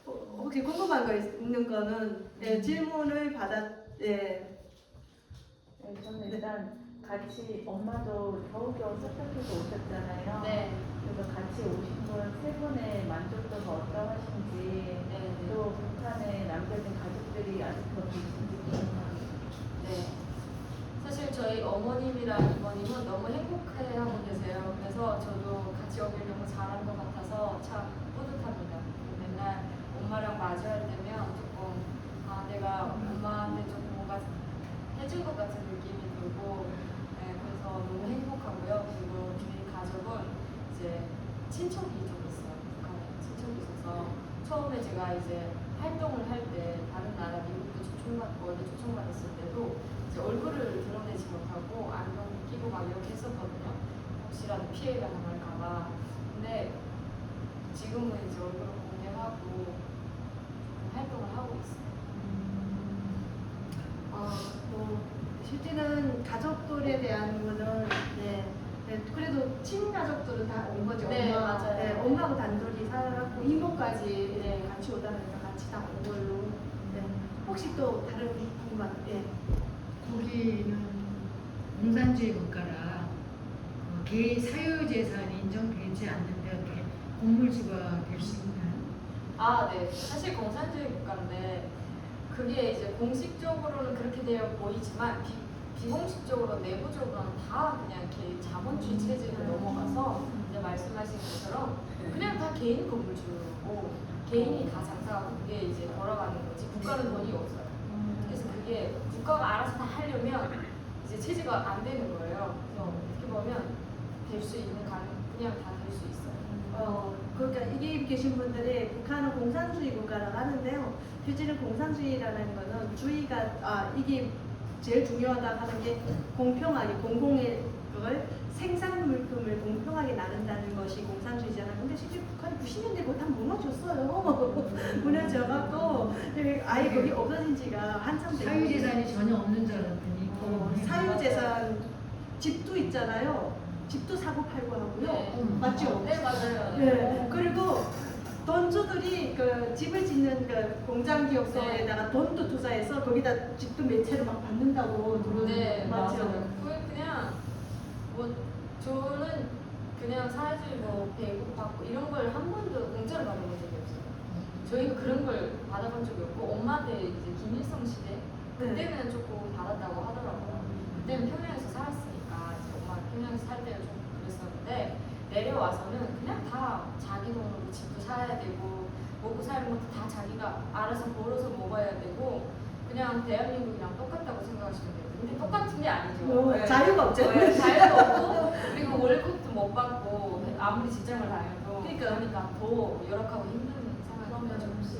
혹시 궁금한 거 있는 거는 질문을 예. 네, 저는 일단 같이 엄마도 겨우겨우 선택해서 오셨잖아요. 네. 그래서 같이 오신 분 세 분의 만족도가 어떠하신지 네. 또 북한에 남겨진 가족들이 아직도 계신지 궁금합니다. 네. 사실 저희 어머님이랑 이모님은 너무 행복해하고 계세요. 그래서 저도 같이 오길 너무 잘한 것 같아서 참 뿌듯합니다. 맨날 엄마랑 마주할 때면 조금 내가 엄마한테 조금 뭔가 해준 것 같은 느낌이 들고 그래서 너무 행복하고요. 그리고 저희 가족은 이제 친척이 좀 있어요. 북한에 친척이 있어서 처음에 제가 이제 활동을 할 때 다른 나라 미국도 초청받고 어디 초청받았을 때도 이제 얼굴을 드러내지 못하고 안경 끼고 막 이렇게 했었거든요. 혹시라도 피해가 당할까봐. 근데 지금은 이제 얼굴을 공개하고 활동을 하고 있어요. 실제는 가족들에 대한 거는 그래도 친가족들은 다 온 거죠. 네, 엄마, 맞아요. 엄마하고 단둘이 살았고 이모까지 같이 오다 보니까 같이 다 온 걸로. 혹시 또 다른 궁금한 거기는 공산주의 국가라 개인 사유재산이 인정되지 않는데 어떻게 건물주가 될 수 있나요? 네. 사실 공산주의 국가인데 그게 이제 공식적으로는 그렇게 되어 보이지만 비공식적으로 내부적으로는 다 그냥 자본주의 체제로 넘어가서 이제 말씀하신 것처럼 그냥 다 개인 건물주고 개인이 다 장사하고 그게 이제 돌아가는 거지 국가는 돈이 없어요. 그래서 그게 국가가 알아서 다 하려면 이제 체제가 안 되는 거예요. 그래서 어떻게 보면 될 수 있는 그냥 다 될 수 있어요. 그러니까 이게 계신 분들이 북한은 공산주의 국가라고 하는데요. 실제는 공산주의라는 거는 주의가 이게 제일 중요하다 하는 게 공평하게 공공의 그걸 생산 물품을 공평하게 나눈다는 것이 공산주의잖아요. 근데 실제 북한이 90년대 그거 다 무너졌어요. 무너져갖고 아예 거기 없어진 지가 한참 됐어요. 사유재산이 전혀 없는 줄 알았더니 사유재산 집도 있잖아요. 집도 사고 팔고 하고요. 네. 맞죠? 네, 맞아요. 네. 그리고 돈주들이 그 집을 짓는 그 공장 기업소에다가 돈도 투자해서 거기다 집도 매체로 막 받는다고 들었는데 네, 맞죠? 맞아요. 그게 그냥 저는 그냥 사실 배급받고 이런 걸 한 번도 공짜로 받아본 적이 없어요. 저희가 그런 걸 받아본 적이 없고 엄마한테 이제 김일성 시대 그때는 조금 받았다고 하더라고요. 그때는 평양에서 살았으니까 이제 엄마 평양에서 살 때는 좀 그랬었는데 내려와서는 그냥 다 자기 돈으로 집도 사야 되고 먹고 사는 것도 다 자기가 알아서 벌어서 먹어야 되고 그냥 대한민국이랑 똑같다고 생각하시면 돼요. 근데 똑같은 게 아니죠. 네. 자유가 없죠. 네, 자유가 없고 그리고 월급도 못 받고 아무리 직장을 다녀도 그러니까 더 열악하고 힘든 상황이 그러면 되죠. 혹시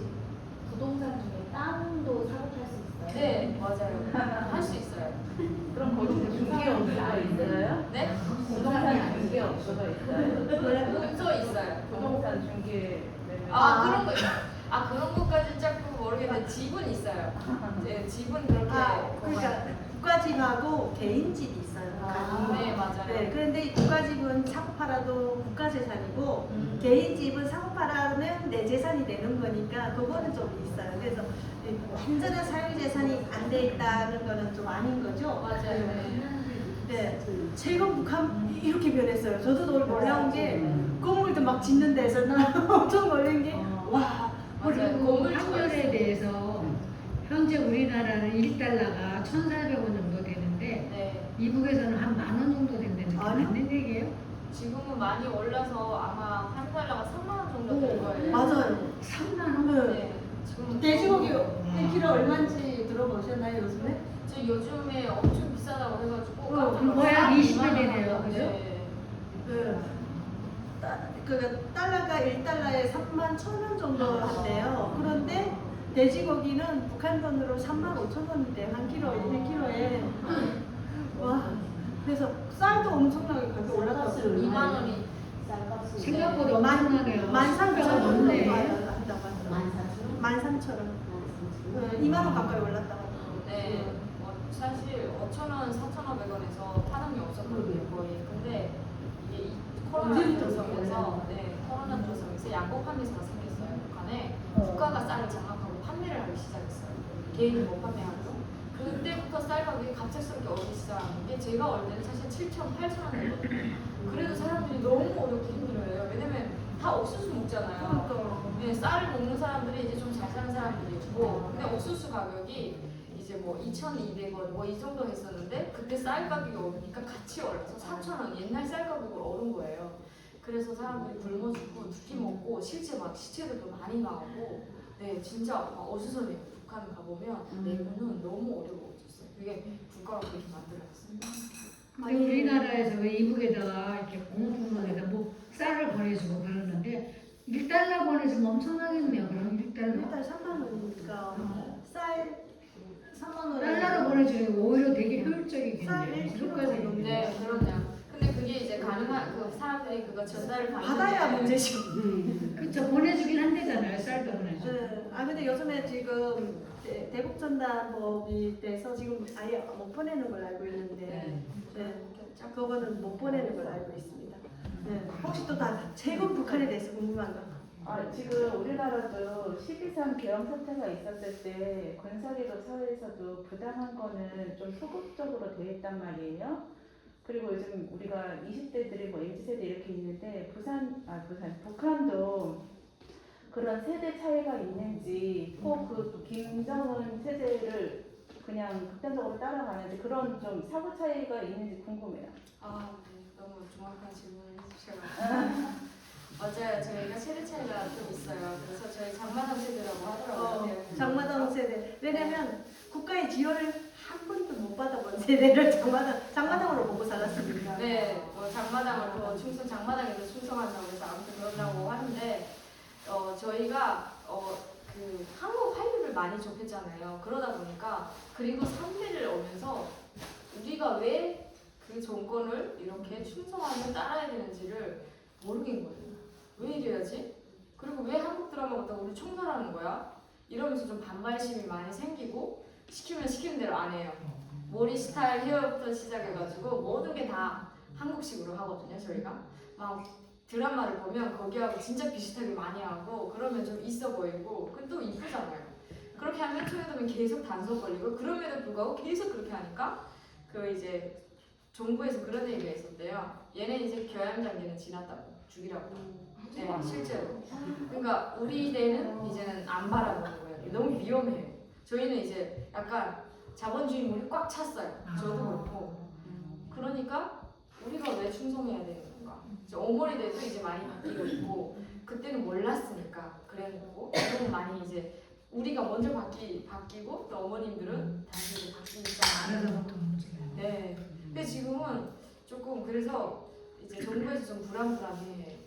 부동산 중에 땅도 사고 팔 수 있어요? 네, 맞아요. 할 수 있어요. 그럼 거기서 중개업소가 있어요? 네? 부동산 중개업소가 있어요? 문서 있어요. 부동산 중개 그런 거 그런 것까지 조금 모르겠는데 집은 있어요. 네, 집은 그렇게 그러니까 국가집하고 개인집이 있어요. 네, 맞아요. 네, 그런데 국가집은 사고 팔아도 국가재산이고 개인집은 사고 팔아면 내 재산이 되는 거니까 그거는 좀 있어요. 그래서 완전한 사유재산이 안 돼 있다는 거는 좀 아닌 거죠. 맞아요. 네, 최근 북한 이렇게 변했어요. 저도 놀라운 게 건물도 막 짓는 데서 나 엄청 놀란 게 와. 맞아요. 그리고 건물 환율에 대해서 현재 우리나라는 1달러가 1,400원 정도 되는데 네. 미국에서는 한 10,000원 정도 된다는 게 아니요. 맞는 얘기예요? 지금은 많이 올라서 아마 한 달러가 3만 원 정도 될 거예요. 맞아요. 3,000원? 네. 지금 돼지고기 1kg 얼마인지 들어보셨나요 요즘에? 저 요즘에 엄청 비싸다고 해가지고 깜짝 그럼 놀라서 거의 20배 2만 원 되네요, 하고, 그죠? 네. 네. 그 달러가 1달러에 31,000원 정도 한대요. 그런데 돼지고기는 북한 돈으로 35,000원인데 한 킬로 1kg에 와. 그래서 쌀도 엄청나게 가격 올랐다고. 2만 원이 쌀값이 생각보다 엄청나네요. 13,000원 넘네. 한다고 하더라고요. 13,000원. 2만 원 가까이 올랐다고 하더라고요. 네. 사실 5,000원, 4,500원에서 파는 게 없었거든요 거의. 근데 이게 이 코로나 들어서면서 코로나 들어서면서 양곡 판매소가 생겼어요 북한에. 국가가 쌀을 장악하고 판매를 하기 시작했어요. 개인이 못 판매하고. 그때부터 쌀 가격이 갑작스럽게 오르기 시작한 게 제가 올 때는 사실 7,000, 8,000원이거든요. 그래도 사람들이 너무 어렵고 힘들어요. 왜냐면 다 옥수수 먹잖아요. 네, 쌀을 먹는 사람들이 이제 좀 잘 사는 사람들이 있고, 근데 옥수수 가격이 이제 뭐 2,200원 뭐 이 정도 했었는데 그때 쌀 가격이 오르니까 같이 올라서 4,000원 옛날 쌀 가격으로 오른 거예요. 그래서 사람들이 굶어 죽고 두끼 먹고 실제 막 시체들도 많이 나오고, 네 진짜 막 어수선해요. 북한 가보면 내부는 너무 어려워졌어요. 이게 국가가 그렇게 만들어놨어요. 근데 우리나라에서 왜 이북에다가 이렇게 공업부문에다 뭐 쌀을 보내주고 그러는데 1달러 보내주면 엄청나겠네요. 그럼 1달러. 일단 3만 원이니까 쌀 3만 원. 달러로 보내주면 오히려 되게 쌀 효율적이겠네요. 1kg 그거에서 정도. 네, 그럼요. 근데 그게 이제 가능한 그 사람들이 그거 전달을 받아야 문제죠. 그쵸, 보내주긴 한대잖아요. 쌀도 보내주고. 네. 근데 요즘에 지금 대북 전단법이 돼서 지금 아예 못 보내는 걸 알고 있는데, 그거는 못 보내는 걸 알고 있습니다. 네. 혹시 또 다 최근 북한에 대해서 궁금한 거? 지금 우리나라도 12.3 계엄 사태가 있었을 때 군사기록 사회에서도 부당한 거는 좀 소극적으로 돼 있단 말이에요. 그리고 요즘 우리가 20대들이 뭐 MZ세대 이렇게 있는데 북한도 그런 세대 차이가 있는지 꼭 그 김정은 세대를 그냥 극단적으로 따라가는지 그런 좀 사고 차이가 있는지 궁금해요. 네, 너무 정확한 질문을 해주셔가지고. 맞아요. 저희가 세대 차이가 좀 있어요. 그래서 저희 장마당 세대라고 하더라고요. 장마당 세대. 왜냐면 국가의 지원을 한 번도 못 받아본 세대를 장마당으로 보고 살았으니까. 네, 뭐 장마당을 더 장마당에서 충성한다고 해서 아무튼 그런다고 하는데, 저희가 그 한국 한류를 많이 접했잖아요. 그러다 보니까 그리고 3대를 오면서 우리가 왜 그 정권을 이렇게 충성하며 따라야 되는지를 모르겠는 거예요. 왜 이래야지? 그리고 왜 한국 드라마부터 우리 총살하는 거야? 이러면서 좀 반발심이 많이 생기고 시키면 시키는 대로 안 해요. 머리 스타일, 헤어부터 시작해가지고 모든 게 다 한국식으로 하거든요. 저희가 막 드라마를 보면 거기하고 진짜 비슷하게 많이 하고 그러면 좀 있어 보이고 또 이쁘잖아요. 그렇게 하면 청해도면 계속 단속 걸리고 그럼에도 불구하고 계속 그렇게 하니까 그 이제 정부에서 그런 얘기가 있었대요. 얘네 이제 교양단계는 지났다고 죽이라고. 네, 실제로. 그러니까 우리 대는 이제는 안 바라보는 거예요. 너무 위험해요. 저희는 이제 약간 자본주의 물이 꽉 찼어요. 저도 그렇고. 그러니까 우리가 왜 충성해야 되는 건가? 이제 어머니들도 이제 많이 바뀌고 있고 그때는 몰랐으니까 그런 거고 지금은 많이 이제 우리가 먼저 바뀌고 또 어머님들은 다시 이제 바뀌니까. 네. 근데 지금은 조금 그래서 이제 정부에서 좀 불안불안해.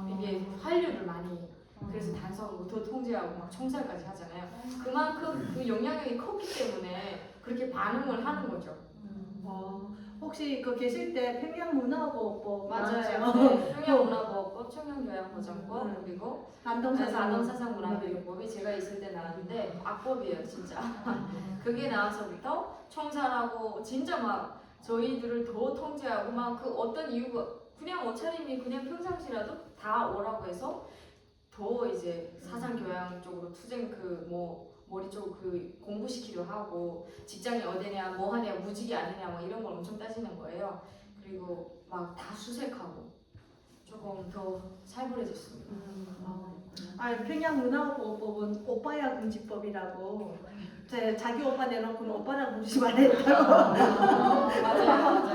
이게 한류를 많이 그래서 단속을 엄청 더 통제하고 막 총살까지 하잖아요. 그만큼 그 영향력이 컸기 때문에 그렇게 반응을 하는 거죠. 혹시 그 계실 때 평양문화보호법 맞아요. 네, 평양문화보호법, 청년교양보장법, 그리고 안동사상문화교육법이 제가 있을 때 나왔는데 악법이에요, 진짜. 그게 나와서부터 총살하고 진짜 막 저희들을 더 통제하고 막 그 어떤 이유가 그냥 옷차림이 그냥 평상시라도 다 오라고 해서 더 이제 사상교양 쪽으로 투쟁 그 뭐 머리 쪽 그 공부시키려 하고 직장이 어디냐 뭐 하냐 무직이 아니냐 뭐 이런 걸 엄청 따지는 거예요. 그리고 막 다 수색하고 조금 더 살벌해졌습니다. 평양문화보호법은 오빠야 금지법이라고 자기 오빠 내놓고는 오빠라고 부르지 말랬다고. 맞아요.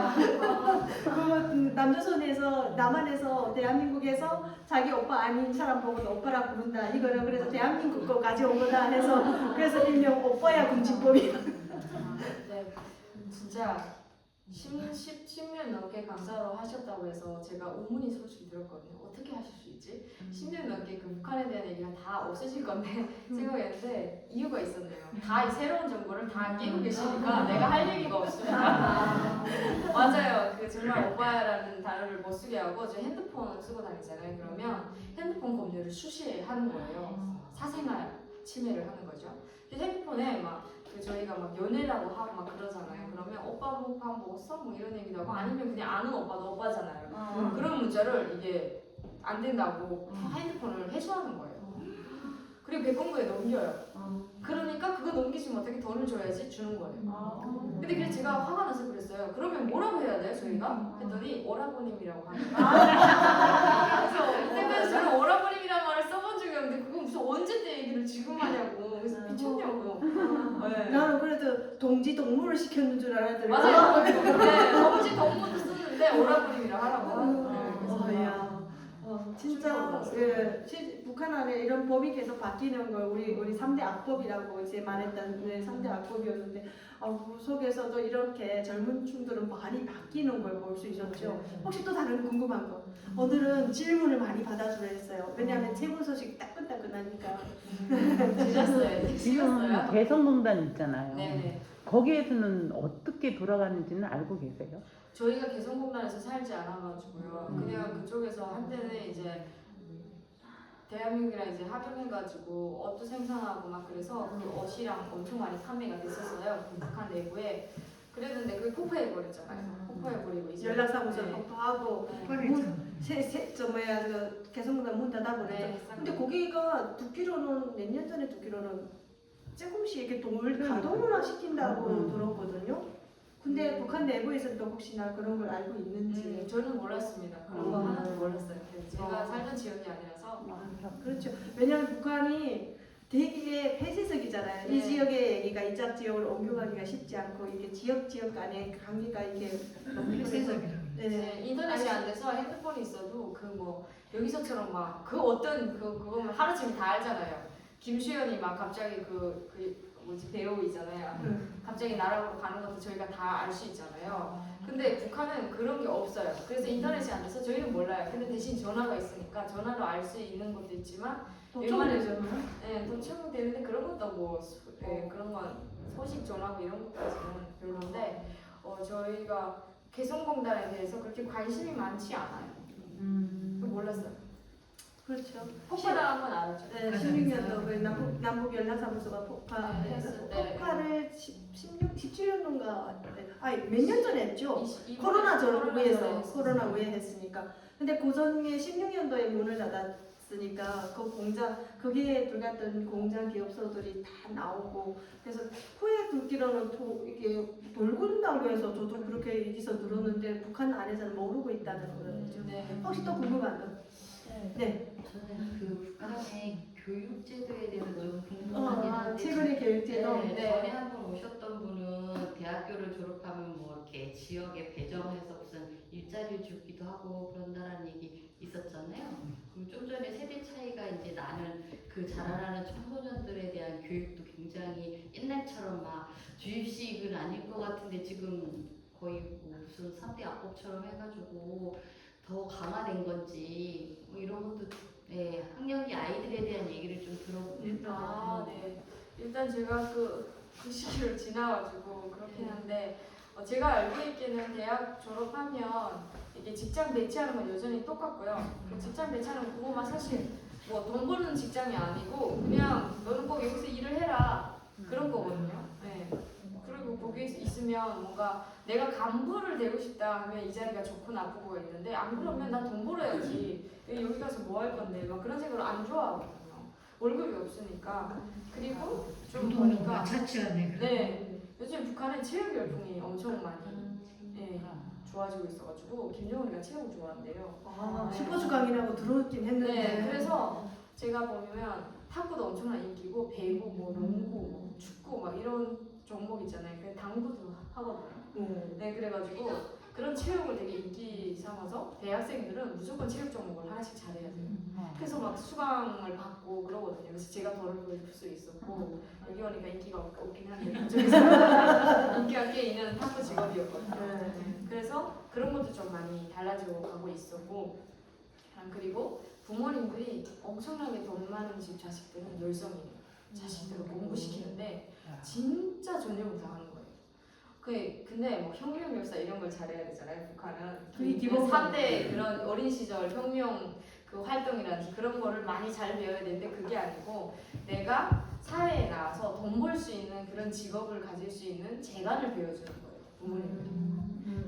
그 남조선에서 남한에서 대한민국에서 자기 오빠 아닌 사람 보고는 오빠라 부른다. 이거는 그래서 대한민국 거 가져온 거다 해서 그래서 일명 오빠야 금지법이. 네, 진짜 10년 넘게 강사로 하셨다고 해서 제가 우문이 솔직히 들었거든요. 어떻게 하실 수 있지? 10년 넘게 그 북한에 대한 얘기가 다 없어질 건데 생각했는데 이유가 있었네요. 다 이 새로운 정보를 다 끼고 계시니까 내가 할 얘기가 없습니다. 맞아요. 그 정말 오빠라는 단어를 못 쓰게 하고 저 핸드폰 쓰고 다니잖아요. 그러면 핸드폰 검열을 수시하는 거예요. 사생활 침해를 하는 거죠. 핸드폰에 그 저희가 막 연애라고 하고 막 그러잖아요. 그러면 오빠 뭐 밥 먹었어? 뭐 이런 얘기도 하고 아니면 그냥 아는 오빠도 오빠잖아요. 그런 문자를 이게 안 된다고 핸드폰을 해소하는 거예요. 그리고 백공부에 넘겨요. 그러니까 그거 넘기시면 어떻게 돈을 줘야지 주는 거예요. 근데 그래서 제가 화가 나서 그랬어요. 그러면 뭐라고 해야 돼요 저희가? 했더니 오라버님이라고 하는 거예요. 그래서 저는 오라버님이라는 말을 써본 적이 없는데 그거 무슨 언제 때 얘기를 지금 하냐고. 그래서 미쳤냐고. 네. 나는 그래도 동지 동물을 시켰는 줄 알았더니. 맞아요. 네, 동지 동물도 쓰는데 오라버님이라고 하라고 하는 거예요. 진짜 북한 안에 이런 법이 계속 바뀌는 걸 우리 3대 악법이라고 이제 말했던 3대 악법이었는데 그 속에서도 이렇게 젊은 층들은 많이 바뀌는 걸 볼 수 있었죠. 혹시 또 다른 궁금한 거? 오늘은 질문을 많이 받아주려 했어요. 왜냐하면 재본 소식 따끈따끈하니까. 지셨어요. 지금 개성공단 있잖아요. 네네. 거기에서는 어떻게 돌아가는지는 알고 계세요? 저희가 개성공단에서 살지 않아가지고요. 그냥 그쪽에서 한때는 이제 대한민국이랑 이제 합병해가지고 옷도 생산하고 막 그래서 그 옷이랑 엄청 많이 판매가 됐었어요. 그 북한 내부에. 그랬는데 그게 폭파해버렸잖아요. 폭파해버리고 이제 연락사무소 네. 폭파하고 개성공단 문 닫아버렸죠. 네, 근데 거기가 듣기로는 몇 년 전에 듣기로는 조금씩 이렇게 가동을 시킨다고 들었거든요. 근데 북한 내부에서도 혹시나 그런 걸 알고 있는지. 저는 몰랐습니다. 그런 거 하나도 몰랐어요. 제가 살던 지역이 아니라서. 그렇죠. 왜냐하면 북한이 되게 폐쇄적이잖아요. 네. 이 지역의 얘기가 이쪽 지역으로 옮겨가기가 쉽지 않고 이게 지역 간의 관계가 이게 너무 폐쇄적이라고. 네, 인터넷이 안 돼서 핸드폰이 있어도 그 뭐 여기서처럼 막 그 어떤 그거면 하루쯤 다 알잖아요. 김수현이 막 갑자기 그 뭐지 배우 있잖아요. 갑자기 나라로 가는 것도 저희가 다 알 수 있잖아요. 근데 북한은 그런 게 없어요. 그래서 인터넷이 안 돼서 저희는 몰라요. 근데 대신 전화가 있으니까 전화로 알 수 있는 것도 있지만 도청되잖아요. 네, 도청되는데 그런 것도 뭐 그런 건 소식 전하고 이런 것까지는 별로인데 저희가 개성공단에 대해서 그렇게 관심이 많지 않아요. 몰랐어요. 그렇죠. 폭발한 건 알았죠. 네, 16년도 그 남북 연락사무소가 했을 때. 폭발을 17년도인가 몇 년 전에 했죠. 코로나 코로나 후에 했으니까. 근데 그 전에 16년도에 문을 닫았으니까 그 공장 거기에 들어갔던 공장 기업소들이 다 나오고 그래서 후에 듣기로는 이게 돌군다고 해서 저도 그렇게 얘기서 들었는데 북한 안에서는 모르고 있다는 거죠. 네. 혹시 또 궁금한 거? 네. 저는 그 북한의 교육 제도에 대해서 좀 궁금하긴 한데 최근의 교육제도. 네, 네. 전에 한 번 오셨던 분은 대학교를 졸업하면 뭐 이렇게 지역에 배정해서 무슨 일자리를 주기도 하고 그런다라는 얘기 있었잖아요. 그럼 좀 전에 세대 차이가 이제 나는 그 자라나는 청소년들에 대한 교육도 굉장히 옛날처럼 막 주입식은 아닐 것 같은데 지금 거의 뭐 무슨 3대 악법처럼 해가지고 더 강화된 건지 뭐 이런 것도 학령기 아이들에 대한 얘기를 좀 들어보니까 아, 네. 일단 제가 그 시기를 지나가지고 그렇긴 한데 제가 알고 있기는 대학 졸업하면 이게 직장 배치하는 건 여전히 똑같고요. 그 직장 배치하는 그거만 사실 뭐 돈 버는 직장이 아니고 그냥 너는 꼭 여기서 일을 해라 그런 거거든요. 네. 그리고 거기 있으면 뭔가 내가 간부를 되고 싶다 하면 이 자리가 좋고 나쁘고가 있는데 안 그러면 나 돈 벌어야지 여기 가서 뭐 할 건데 막 그런 생각을 안 좋아하거든요. 월급이 없으니까. 그리고 좀 부동산 보니까 자체가 네 요즘 북한은 체육 열풍이 엄청 많이 예, 좋아지고 있어가지고 김정은이가 체육을 좋아한대요. 아, 슈퍼주 강이라고 들었긴 했는데. 네, 그래서 제가 보면 탁구도 엄청난 인기고 배구, 뭐 농구, 뭐 축구 막 이런 종목 있잖아요. 그 당구도 하거든요. 네, 그래가지고 그런 체육을 되게 인기 삼아서 대학생들은 무조건 체육 종목을 하나씩 잘해야 돼요. 그래서 막 수강을 받고 그러거든요. 그래서 제가 벌을 보일 수 있었고 여기 오니까 인기가 없긴 한데 그쪽에서 인기가 꽤 있는 탁구 직업이었거든요. 네. 그래서 그런 것도 좀 많이 달라지고 가고 있었고 그리고 부모님들이 엄청나게 돈 많은 집 자식들은 열성이에요. 자식들을 공부시키는데 진짜 전혀 못하는 거예요. 근데 뭐 혁명 역사 이런 걸 잘해야 되잖아요. 북한은 그게 기본 3대 그런 어린 시절 혁명 그 활동이라든지 그런 거를 많이 잘 배워야 되는데 그게 아니고 내가 사회에 나와서 돈 벌 수 있는 그런 직업을 가질 수 있는 재간을 배워주는 거예요. 부모님들이.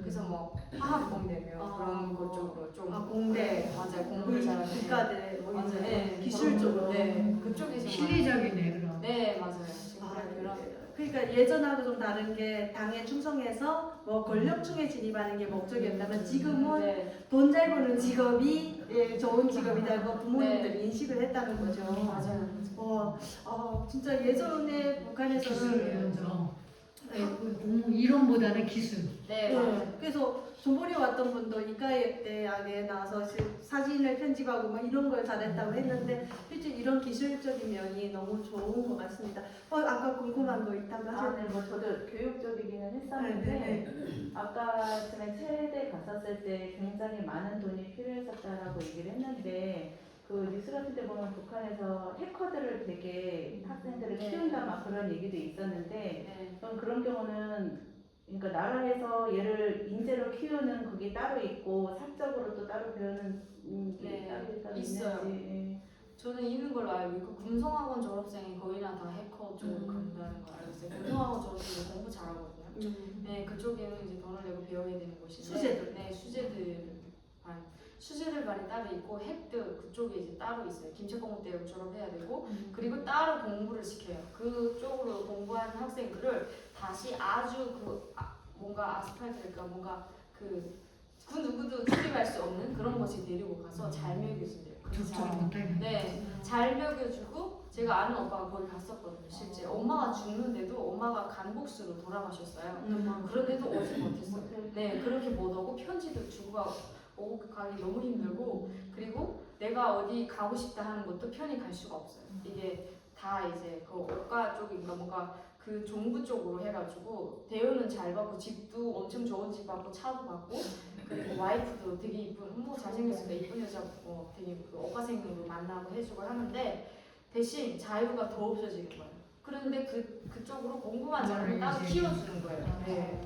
그래서 뭐 화학 공대면 그런 것 쪽으로 좀 공대. 맞아요. 공부를 잘하는 국가대 뭐 맞아요. 이런 네. 기술 쪽으로. 네 그쪽이 좀 실리적이네 그럼. 네 맞아요. 지금 아, 그런 그러니까 예전하고 좀 다른 게 당에 충성해서 뭐 권력층에 진입하는 게 목적이었다면 지금은 네. 돈 잘 버는 직업이 좋은 직업이라고 부모님들이 인식을 했다는 거죠. 맞아요. 진짜 예전에 기술 북한에서는 먼저. 공부 이론보다는 기술. 네 맞아요. 그래서 존버리 왔던 분도 이과대 대학에 나와서 사진을 편집하고 막 이런 걸 잘했다고 했는데 실제 이런 기술적인 면이 너무 좋은 것 같습니다. 아까 궁금한 거 있다고 하셨는데 뭐 저도 교육 쪽이기는 했었는데 아까 전에 체대 갔었을 때 굉장히 많은 돈이 필요했었다라고 얘기를 했는데 그 뉴스 같은 데 보면 북한에서 해커들을 되게 학생들을 키운다 막 그런 얘기도 있었는데 네. 그럼 그런 경우는 그러니까 나라에서 얘를 인재로 키우는 그게 따로 있고 사적으로 또 따로 배우는 게 네, 따로 있어요. 있는지. 저는 있는 걸로 알고 있고 금성학원 졸업생이 거의 다 해커 쪽으로 간다는 걸 알고 있어요. 금성학원 졸업생이 공부 잘하거든요. 네, 그쪽에는 이제 돈을 내고 배워야 되는 곳인데 수재들. 네, 수재들 반이 따로 있고 핵도 그쪽에 이제 따로 있어요. 김책공대 졸업해야 되고 그리고 따로 공부를 시켜요. 그쪽으로 공부하는 학생들을 다시 아주 뭔가 아스팔트니까 뭔가 그 누구도 출입할 수 없는 그런 곳에 데리고 가서 잘 먹여준대요. 적절히 못하겠네. 네, 잘 먹여주고 제가 아는 오빠가 거기 갔었거든요. 실제 엄마가 죽는데도 엄마가 간복수로 돌아가셨어요. 그런데도 오지 못했어요. 네, 그렇게 못 오고 편지도 주고 가기 너무 힘들고 그리고 내가 어디 가고 싶다 하는 것도 편히 갈 수가 없어요. 이게 다 이제 그 국가 쪽인가 뭔가 그 정부 쪽으로 해가지고 대우는 잘 받고 집도 엄청 좋은 집 받고 차도 받고 그리고 와이프도 되게 이쁜 뭐 잘생겼으니까 이쁜 여자 되게 그 억가생으로 만나고 해주고 하는데 대신 자유가 더 없어지는 거예요. 그런데 그쪽으로 공부만 잘하면 따로 키워주는 거예요. 네.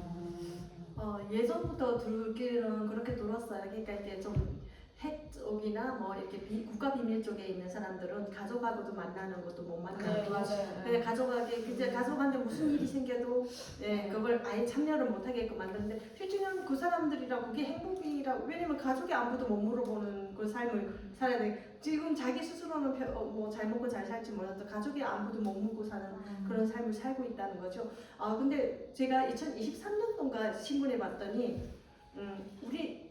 예전부터 들기는 그렇게 들었어요. 그러니까 이게 좀 핵 쪽이나 뭐 이렇게 국가 비밀 쪽에 있는 사람들은 가족하고도 만나는 것도 못 만나고 네, 맞아요. 네, 이제 가족한테 무슨 일이 생겨도 그걸 아예 참여를 못하게끔 만드는데 실제는 그 사람들이라고 그게 행복이라고 왜냐면 가족이 아무도 못 물어보는 그 삶을 살아야 돼. 지금 자기 스스로는 뭐 잘 먹고 잘 살지 몰라도 가족이 아무도 못 묻고 사는 그런 삶을 살고 있다는 거죠. 근데 제가 2023년도인가 신문에 봤더니 우리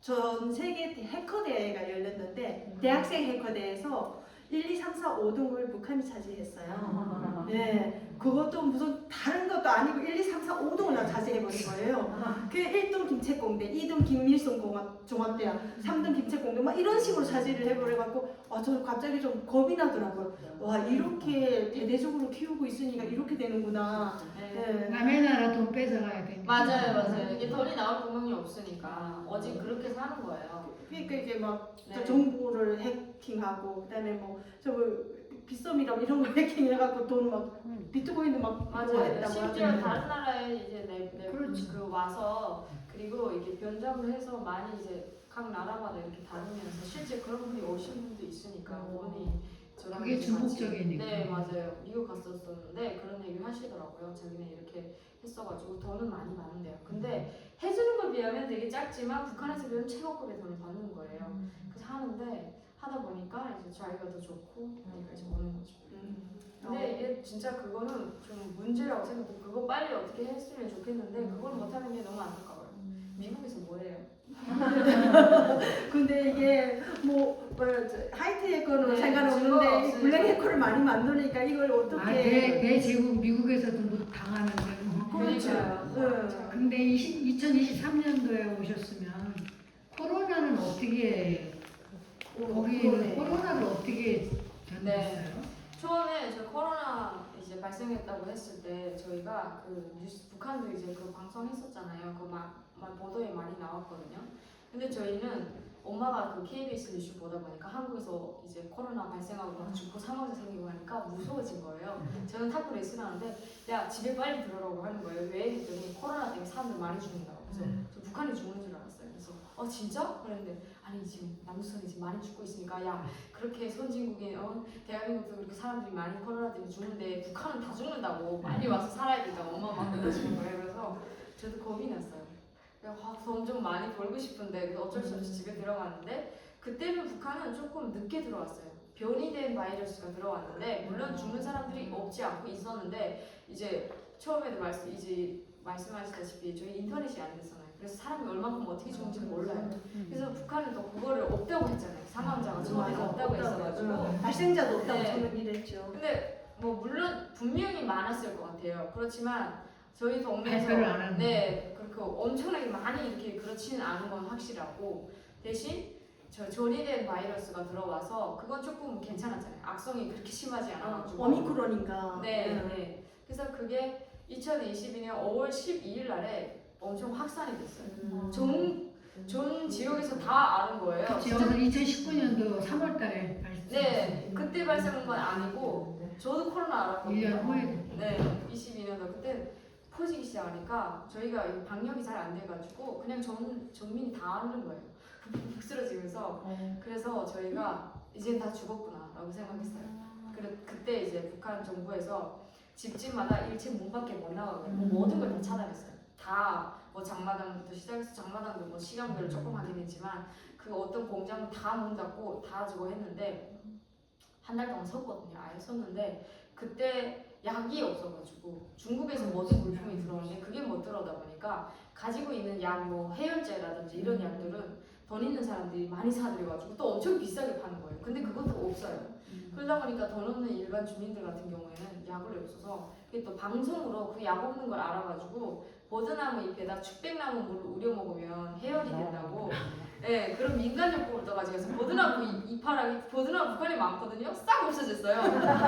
전 세계 해커 대회가 열렸는데 대학생 해커 대회에서 1, 2, 3, 4, 5등을 북한이 차지했어요. 네, 그것도 무슨 다른 것도 아니고 1, 2, 3, 4, 5등을 다 차지해버린 거예요. 그 1등 김책공대, 2등 김일성 종합대학, 3등 김책공대 막 이런 식으로 차지를 해버려갖고 저 갑자기 좀 겁이 나더라고요. 와 이렇게 대대적으로 키우고 있으니까 이렇게 되는구나. 네. 남의 나라 돈 뺏어가야 돼. 맞아요. 이게 돈이 나올 구멍이 없으니까 오직 그렇게 사는 거예요. 그러니까 이게 막 네. 정보를 해킹하고 그다음에 뭐 빗썸이랑 이런 거 해킹해갖고 돈 막 비트코인도 막 맞아요. 했다고 심지어 하던데. 다른 나라에 이제 그렇죠. 그 와서 그리고 이게 변장을 해서 많이 이제 각 나라마다 이렇게 다니면서 실제 그런 분이 오신 분도 있으니까 그분이 저랑 그게 이제 같이- 중복적이니까. 네 맞아요. 미국 갔었었는데 그런 얘기를 하시더라고요. 자기네 이렇게 했어가지고 돈은 많이 받는데요. 근데 해주는 걸 비하면 되게 작지만 북한에서 배운 최고급의 돈을 받는 거예요. 그래서 하는데 하다 보니까 이제 자기가 더 좋고 그러니까 이제 오는 거죠. 근데 이게 진짜 그거는 좀 문제라고 생각해요. 그거 빨리 어떻게 했으면 좋겠는데 그걸 못하는 게 너무 안타까워요. 미국에서 뭐해요? 근데 이게 뭐 하이트 해커는 네, 증거가 상관없는데 없으니까. 블랙 해커를 많이 만드니까 이걸 어떻게 대제국 미국에서도 뭐 당하는데 뭐. 그러니까요. 응. 근데 2023년도에 오셨으면 코로나는 어떻게 거기는 코로나를 어떻게 견뎠어요? 처음에 저 코로나 이제 발생했다고 했을 때 저희가 그 뉴스 북한도 이제 그 방송했었잖아요. 그 막 보도에 많이 나왔거든요. 근데 저희는 엄마가 그 KBS 뉴스 보다 보니까 한국에서 이제 코로나 발생하고 막 죽고 사망자 생기고 하니까 무서워진 거예요. 저는 탁구를 있으라는데 야 집에 빨리 들어오라고 하는 거예요. 왜 했더니 코로나 때문에 사람들 많이 죽는다고. 그래서 저 북한이 죽는 줄 알았어요. 그래서 진짜? 그랬는데 아니 지금 남조선이 지금 많이 죽고 있으니까 야 그렇게 선진국에 대한민국도 그렇게 사람들이 많이 코로나 때문에 죽는데 북한은 다 죽는다고 빨리 와서 살아야 된다고 엄마 막 그러시는 거예요. 그래서 저도 겁이 났어요. 돈 좀 많이 벌고 싶은데 어쩔 수 없이 집에 들어갔는데 그때는 북한은 조금 늦게 들어왔어요. 변이된 바이러스가 들어왔는데 물론 죽는 사람들이 없지 않고 있었는데 이제 처음에도 말씀하셨다시피 저희 인터넷이 안 됐잖아요. 그래서 사람이 얼마큼 어떻게 죽는지 몰라요. 그래서 북한은 또 그거를 없다고 했잖아요. 사망자가 처음에는 없다고 했어가지고 발생자도 없다고 네. 저는 이랬죠. 근데 뭐 물론 분명히 많았을 것 같아요. 그렇지만 저희 동네에서 발표를 안 하는 네 그렇게 엄청나게 많이 이렇게 그렇지는 않은 건 확실하고 대신 전이된 바이러스가 들어와서 그건 조금 괜찮았잖아요. 악성이 그렇게 심하지 않아가지고 오미크론인가. 네. 그래서 그게 2022년 5월 12일 날에 엄청 확산이 됐어요. 전 지역에서 다 아는 거예요. 그렇죠. 2019년도 3월달에 발생. 네, 그때 발생한 건 아니고 저도 코로나 알았거든요. 1년 후에. 네, 22년도 그때 퍼지기 시작하니까 저희가 이 방역이 잘 안 돼가지고 그냥 전민이 다 앓는 거예요. 푹 쓰러지면서 그래서 저희가 이제 다 죽었구나라고 생각했어요. 그때 이제 북한 정부에서 집집마다 일체 문 밖에 못 나가고 모든 걸 다 차단했어요. 다 뭐 장마당부터 시작해서 장마당도 뭐 시간별로 조금 하긴 했지만 그 어떤 공장은 다 문 닫고 다 저거 했는데 한 달 동안 섰거든요. 아예 섰는데 그때 약이 없어가지고 중국에서 모든 물품이 들어오는데 그게 못 들어오다 보니까 가지고 있는 약 뭐 해열제라든지 이런 약들은 돈 있는 사람들이 많이 사들여가지고 또 엄청 비싸게 파는 거예요. 근데 그것도 없어요. 그러다 보니까 돈 없는 일반 주민들 같은 경우에는 약을 없어서 그게 또 방송으로 그 약 없는 걸 알아가지고 버드나무 잎에다 축백나무 물을 우려 먹으면 해열이 된다고 네, 그런 민간요법을 떠가지고 그래서 버드나무 잎파랑이 버드나무 북한에 많거든요. 싹 없어졌어요.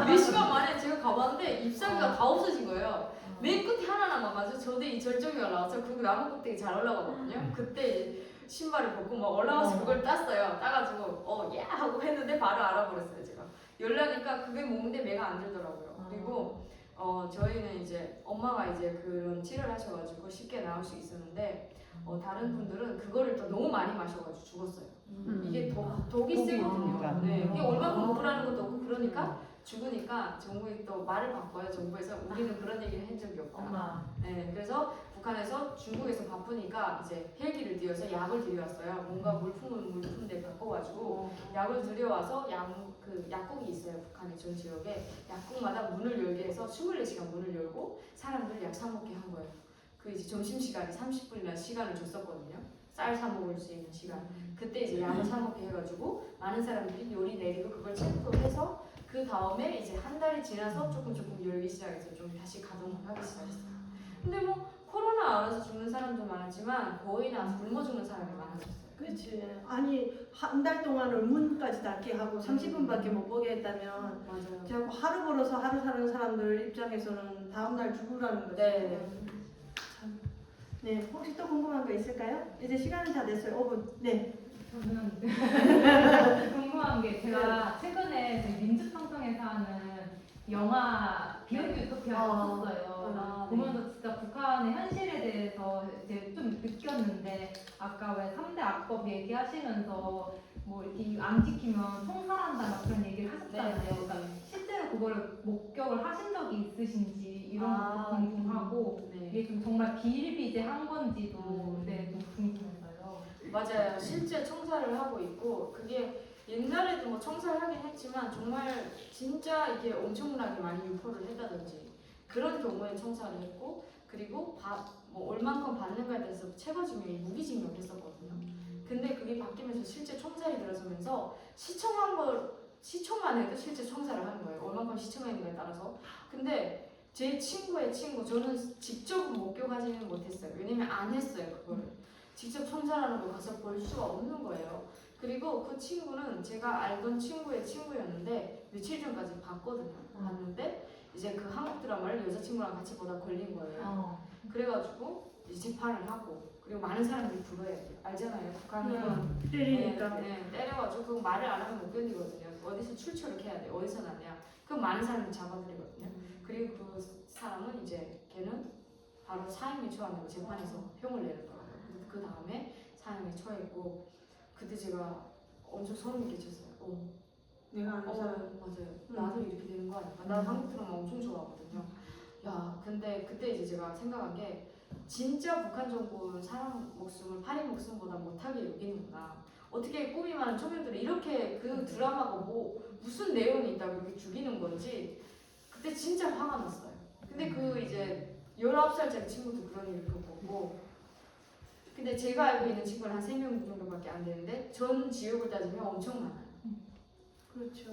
몇 시간 만에 제가 가봤는데 잎사귀가 다 없어진 거예요. 맨 끝에 하나 남아가지고 저도 이 절정이 올라와서 그 나무 꼭대기 잘 올라가거든요. 그때 이제 신발을 벗고 막 올라가서 그걸 땄어요. 따가지고 야 하고 했는데 바로 알아버렸어요. 제가 열나니까 그게 먹는데 매가 안 들더라고요. 그리고 저희는 이제 엄마가 이제 그런 치료를 하셔가지고 쉽게 나을 수 있었는데 다른 분들은 그거를 또 너무 많이 마셔가지고 죽었어요. 이게 독이 세거든요. 네, 이게 얼마큼 먹으라는 것도 없고 그러니까 죽으니까 정부에 또 말을 바꿔요. 정부에서 우리는 그런 얘기를 한 적이 없다. 네, 그래서 북한에서 중국에서 바쁘니까 이제 헬기를 들여서 약을 들여왔어요. 뭔가 물품대 바꿔가지고 약을 들여와서 약국이 있어요. 북한의 전 지역에 약국마다 문을 열게 해서 24시간 문을 열고 사람들 약 사 먹게 한 거예요. 그 이제 점심 시간에 30분이나 시간을 줬었거든요. 쌀 사 먹을 수 있는 시간. 그때 이제 약을 사 먹게 해가지고 많은 사람들이 요리 내리고 그걸 체크해서 그 다음에 이제 한 달이 지나서 조금 열기 시작해서 좀 다시 가동을 하기 시작했어요. 근데 뭐 코로나 알아서 죽는 사람도 많았지만 거의 다 굶어 죽는 사람이 많았었어요. 그렇지. 아니 한 달 동안을 문까지 닫게 하고 30분밖에 못 보게 했다면 맞아요. 제가 하루 벌어서 하루 사는 사람들 입장에서는 다음 날 죽으라는 거죠. 네. 참. 네, 혹시 또 궁금한 거 있을까요? 이제 시간은 다 됐어요. 5분. 네. 저는 궁금한 게 제가 최근에 저희 민주평통에서 하는 저도 대학 갔었어요. 아, 네. 보면서 진짜 북한의 현실에 대해서 이제 좀 느꼈는데 아까 왜 3대 악법 얘기하시면서 뭐 이렇게 안 지키면 총살한다 막 그런 얘기를 하셨잖아요. 네, 네, 그러니까 네. 실제로 그거를 목격을 하신 적이 있으신지 이런 아, 것도 궁금하고 네. 이게 좀 정말 비일비재한 건지도 네, 좀 궁금해서요. 맞아요. 실제 청사를 하고 있고 그게 옛날에도 뭐 청사를 하긴 했지만 정말 진짜 이게 엄청나게 많이 유포를 했다든지 그런 경우에 청사를 했고 그리고 뭐 얼만큼 받는가에 대해서 체거징용이 무기징역을 했었거든요. 근데 그게 바뀌면서 실제 총살이 들어서면서 시청만 해도 실제 총살을 하는 거예요. 얼만큼 시청했는가에 따라서. 근데 제 친구의 친구 저는 직접 목격하지는 못했어요. 왜냐면 안 했어요 그거를. 직접 총살하는 걸 가서 볼 수가 없는 거예요. 그리고 그 친구는 제가 알던 친구의 친구였는데 며칠 전까지 봤거든요. 봤는데 이제 그 한국 드라마를 여자친구랑 같이 보다 걸린 거예요. 그래가지고 이제 재판을 하고 그리고 많은 사람들이 불러야 돼요. 알잖아요. 북한은 때리니까. 네, 때려가지고 그 말을 안 하면 못 견디거든요. 어디서 출처를 해야 돼요. 어디서 났냐. 그럼 많은 사람들이 잡아들이거든요. 그리고 그 사람은 이제 걔는 바로 사형에 처한다고 재판에서 형을 내렸더라고요. 근데 그 다음에 사형에 처했고 그때 제가 엄청 소름 끼쳤어요. 내가 아는 사람. 맞아요. 나도 이렇게 되는 거 아닐까? 나 한국 드라마 엄청 좋아하거든요. 야, 근데 그때 이제 제가 생각한 게 진짜 북한 정부는 사람 목숨을 파리 목숨보다 못하게 여기는구나. 어떻게 꿈이 많은 청년들이 이렇게 그 드라마가 뭐 무슨 내용이 있다고 이렇게 죽이는 건지 그때 진짜 화가 났어요. 근데 그 이제 19살짜리 친구도 그런 일을 겪었고 근데 제가 알고 있는 친구는 한 3명 정도밖에 안 되는데 전 지역을 따지면 엄청 많아요. 그렇죠.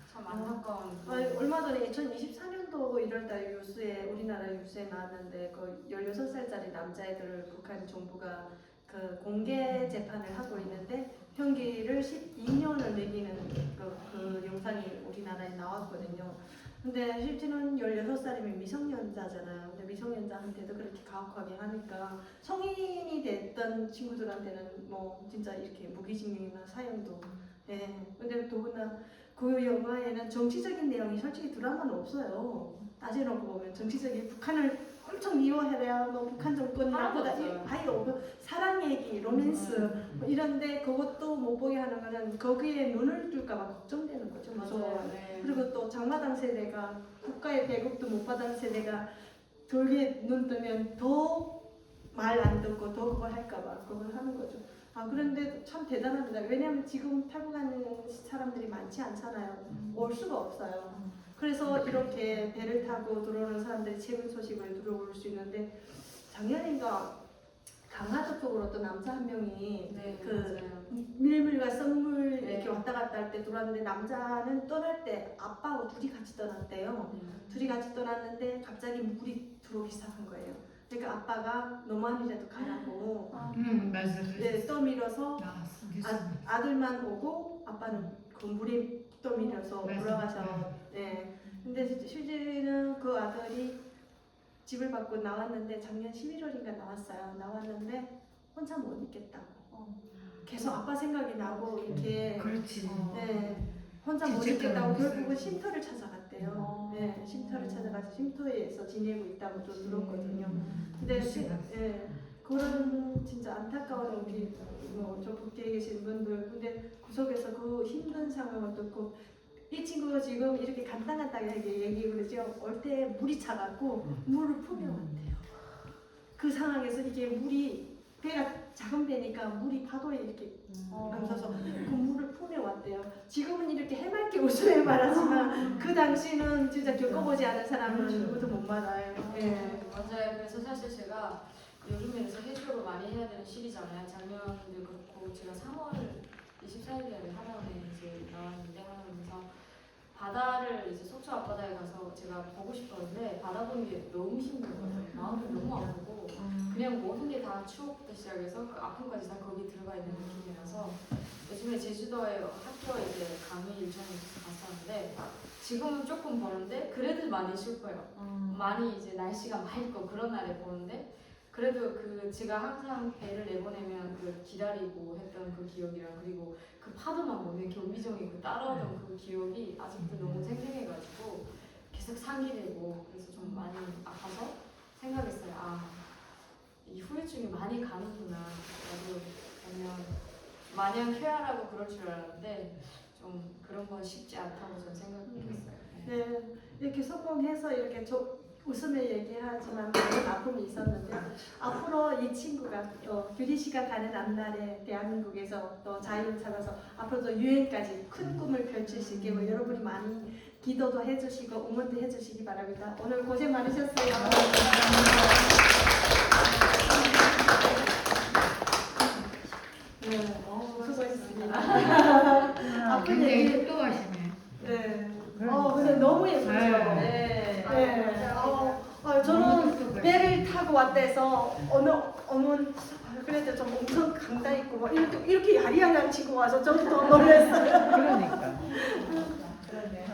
참 안타까운 얼마 전에 2024년도 1월달 뉴스에 우리나라 뉴스에 나왔는데 그 16살짜리 남자애들을 북한 정부가 그 공개 재판을 하고 있는데 형기를 12년을 매기는 그 영상이 우리나라에 나왔거든요. 근데 실제는 16살이면 미성년자잖아요. 근데 미성년자한테도 그렇게 가혹하게 하니까 성인이 됐던 친구들한테는 뭐 진짜 이렇게 무기징역이나 사형도 근데 더구나 그 영화에는 정치적인 내용이 솔직히 드라마는 없어요. 따져놓고 보면 정치적인 북한을 엄청 미워해야 뭐 북한 정권 나보다 아예 없고 사랑 얘기, 로맨스 뭐 이런데 그것도 못 보게 하는 거는 거기에 눈을 뜰까봐 걱정되는 거죠. 무서워. 네. 그리고 또 장마당 세대가 국가의 배급도 못 받은 세대가 돌게 눈 뜨면 더 말 안 듣고 더 그걸 할까봐 그걸 하는 거죠. 그런데 참 대단합니다. 왜냐하면 지금 탈북하는 사람들이 많지 않잖아요. 올 수가 없어요. 그래서 이렇게 배를 타고 들어오는 사람들이 최근 소식을 들어볼 수 있는데 작년인가 강화도 쪽으로 또 남자 한 명이 맞아요. 밀물과 썰물 이렇게 왔다 갔다 할 때 들어왔는데 남자는 떠날 때 아빠하고 둘이 같이 떠났대요. 둘이 같이 떠났는데 갑자기 물이 들어오기 시작한 거예요. 그러니까 아빠가 너만이라도 가라고 맞아. 떠밀어서 나왔어. 아들만 오고 아빠는 그 물에 떠밀어서 맞아. 돌아가서 근데 실제는 그 아들이 집을 밖으로 나왔는데 작년 11월인가 나왔는데 혼자 못 있겠다고 계속 아빠 생각이 나고 이렇게 그렇지. 혼자 못 진짜 있겠다고 그런 결국은 거였어요. 쉼터를 찾아갔대요. 쉼터를 찾아가서 쉼터에서 지내고 있다고 좀 들었거든요. 근데 그런 진짜 안타까운 우리 저 북계에 계신 분들 근데 구석에서 그 힘든 상황을 듣고 이 친구가 지금 이렇게 간단하게 얘기를 하죠. 올 때 물이 차갖고 물을 품여왔대요. 그 상황에서 이게 물이 배가 작은 배니까 물이 파도에 이렇게 감싸서 그 물을 품여왔대요. 지금은 이렇게 해맑게 웃으며 말하지만 그 당시는 진짜 겪어보지 않은 사람은 누구도 못 말아요. 맞아요. 그래서 사실 제가 요즘에 그래서 해수욕을 많이 해야 되는 시기잖아요. 작년도 그렇고 제가 3월 24일에 하나원에 이제 나왔는데 하나원에서 바다를 이제 속초 앞바다에 가서 제가 보고 싶었는데 바다 보는 게 너무 힘든 거예요. 마음이 너무 아프고 그냥 모든 게 다 추억부터 시작해서 그 아픔까지 다 거기 들어가 있는 느낌이라서 요즘에 제주도에 학교 이제 강의 일정이 있어서 갔었는데 지금은 조금 보는데 그래도 많이 슬퍼요. 많이 이제 날씨가 맑고 그런 날에 보는데 그래도 그 제가 항상 배를 내보내면 그 기다리고 했던 그 기억이랑 그리고 그 파도만 보면 경비정이 그 따라오던 그 기억이 아직도 너무 생생해가지고 계속 상기되고 그래서 좀 많이 아파서 생각했어요. 아, 이 후유증이 많이 가는구나. 나도 그냥 마냥 쾌활하고 그럴 줄 알았는데 좀 그런 건 쉽지 않다고 저는 생각했어요. 네, 이렇게 성공해서 이렇게 웃으며 얘기하지만 많은 아픔이 있었는데 앞으로 이 친구가 또 규리 씨가 가는 앞날에 대한민국에서 또 자유를 찾아서 앞으로도 유엔까지 큰 꿈을 펼칠 수 있게 여러분이 많이 기도도 해주시고 응원도 해주시기 바랍니다. 오늘 고생 많으셨어요. 네, 수고했습니다. 아픈 굉장히 얘기. 똑똑하시네. 네. 근데 너무 예쁘죠. 네. 네. 저는 배를 타고 왔대서 그래도 좀 엄청 강단 있고 막 이렇게 야리야리한 친구 와서 저도 더 놀랐어요. 그러니까. 그러네.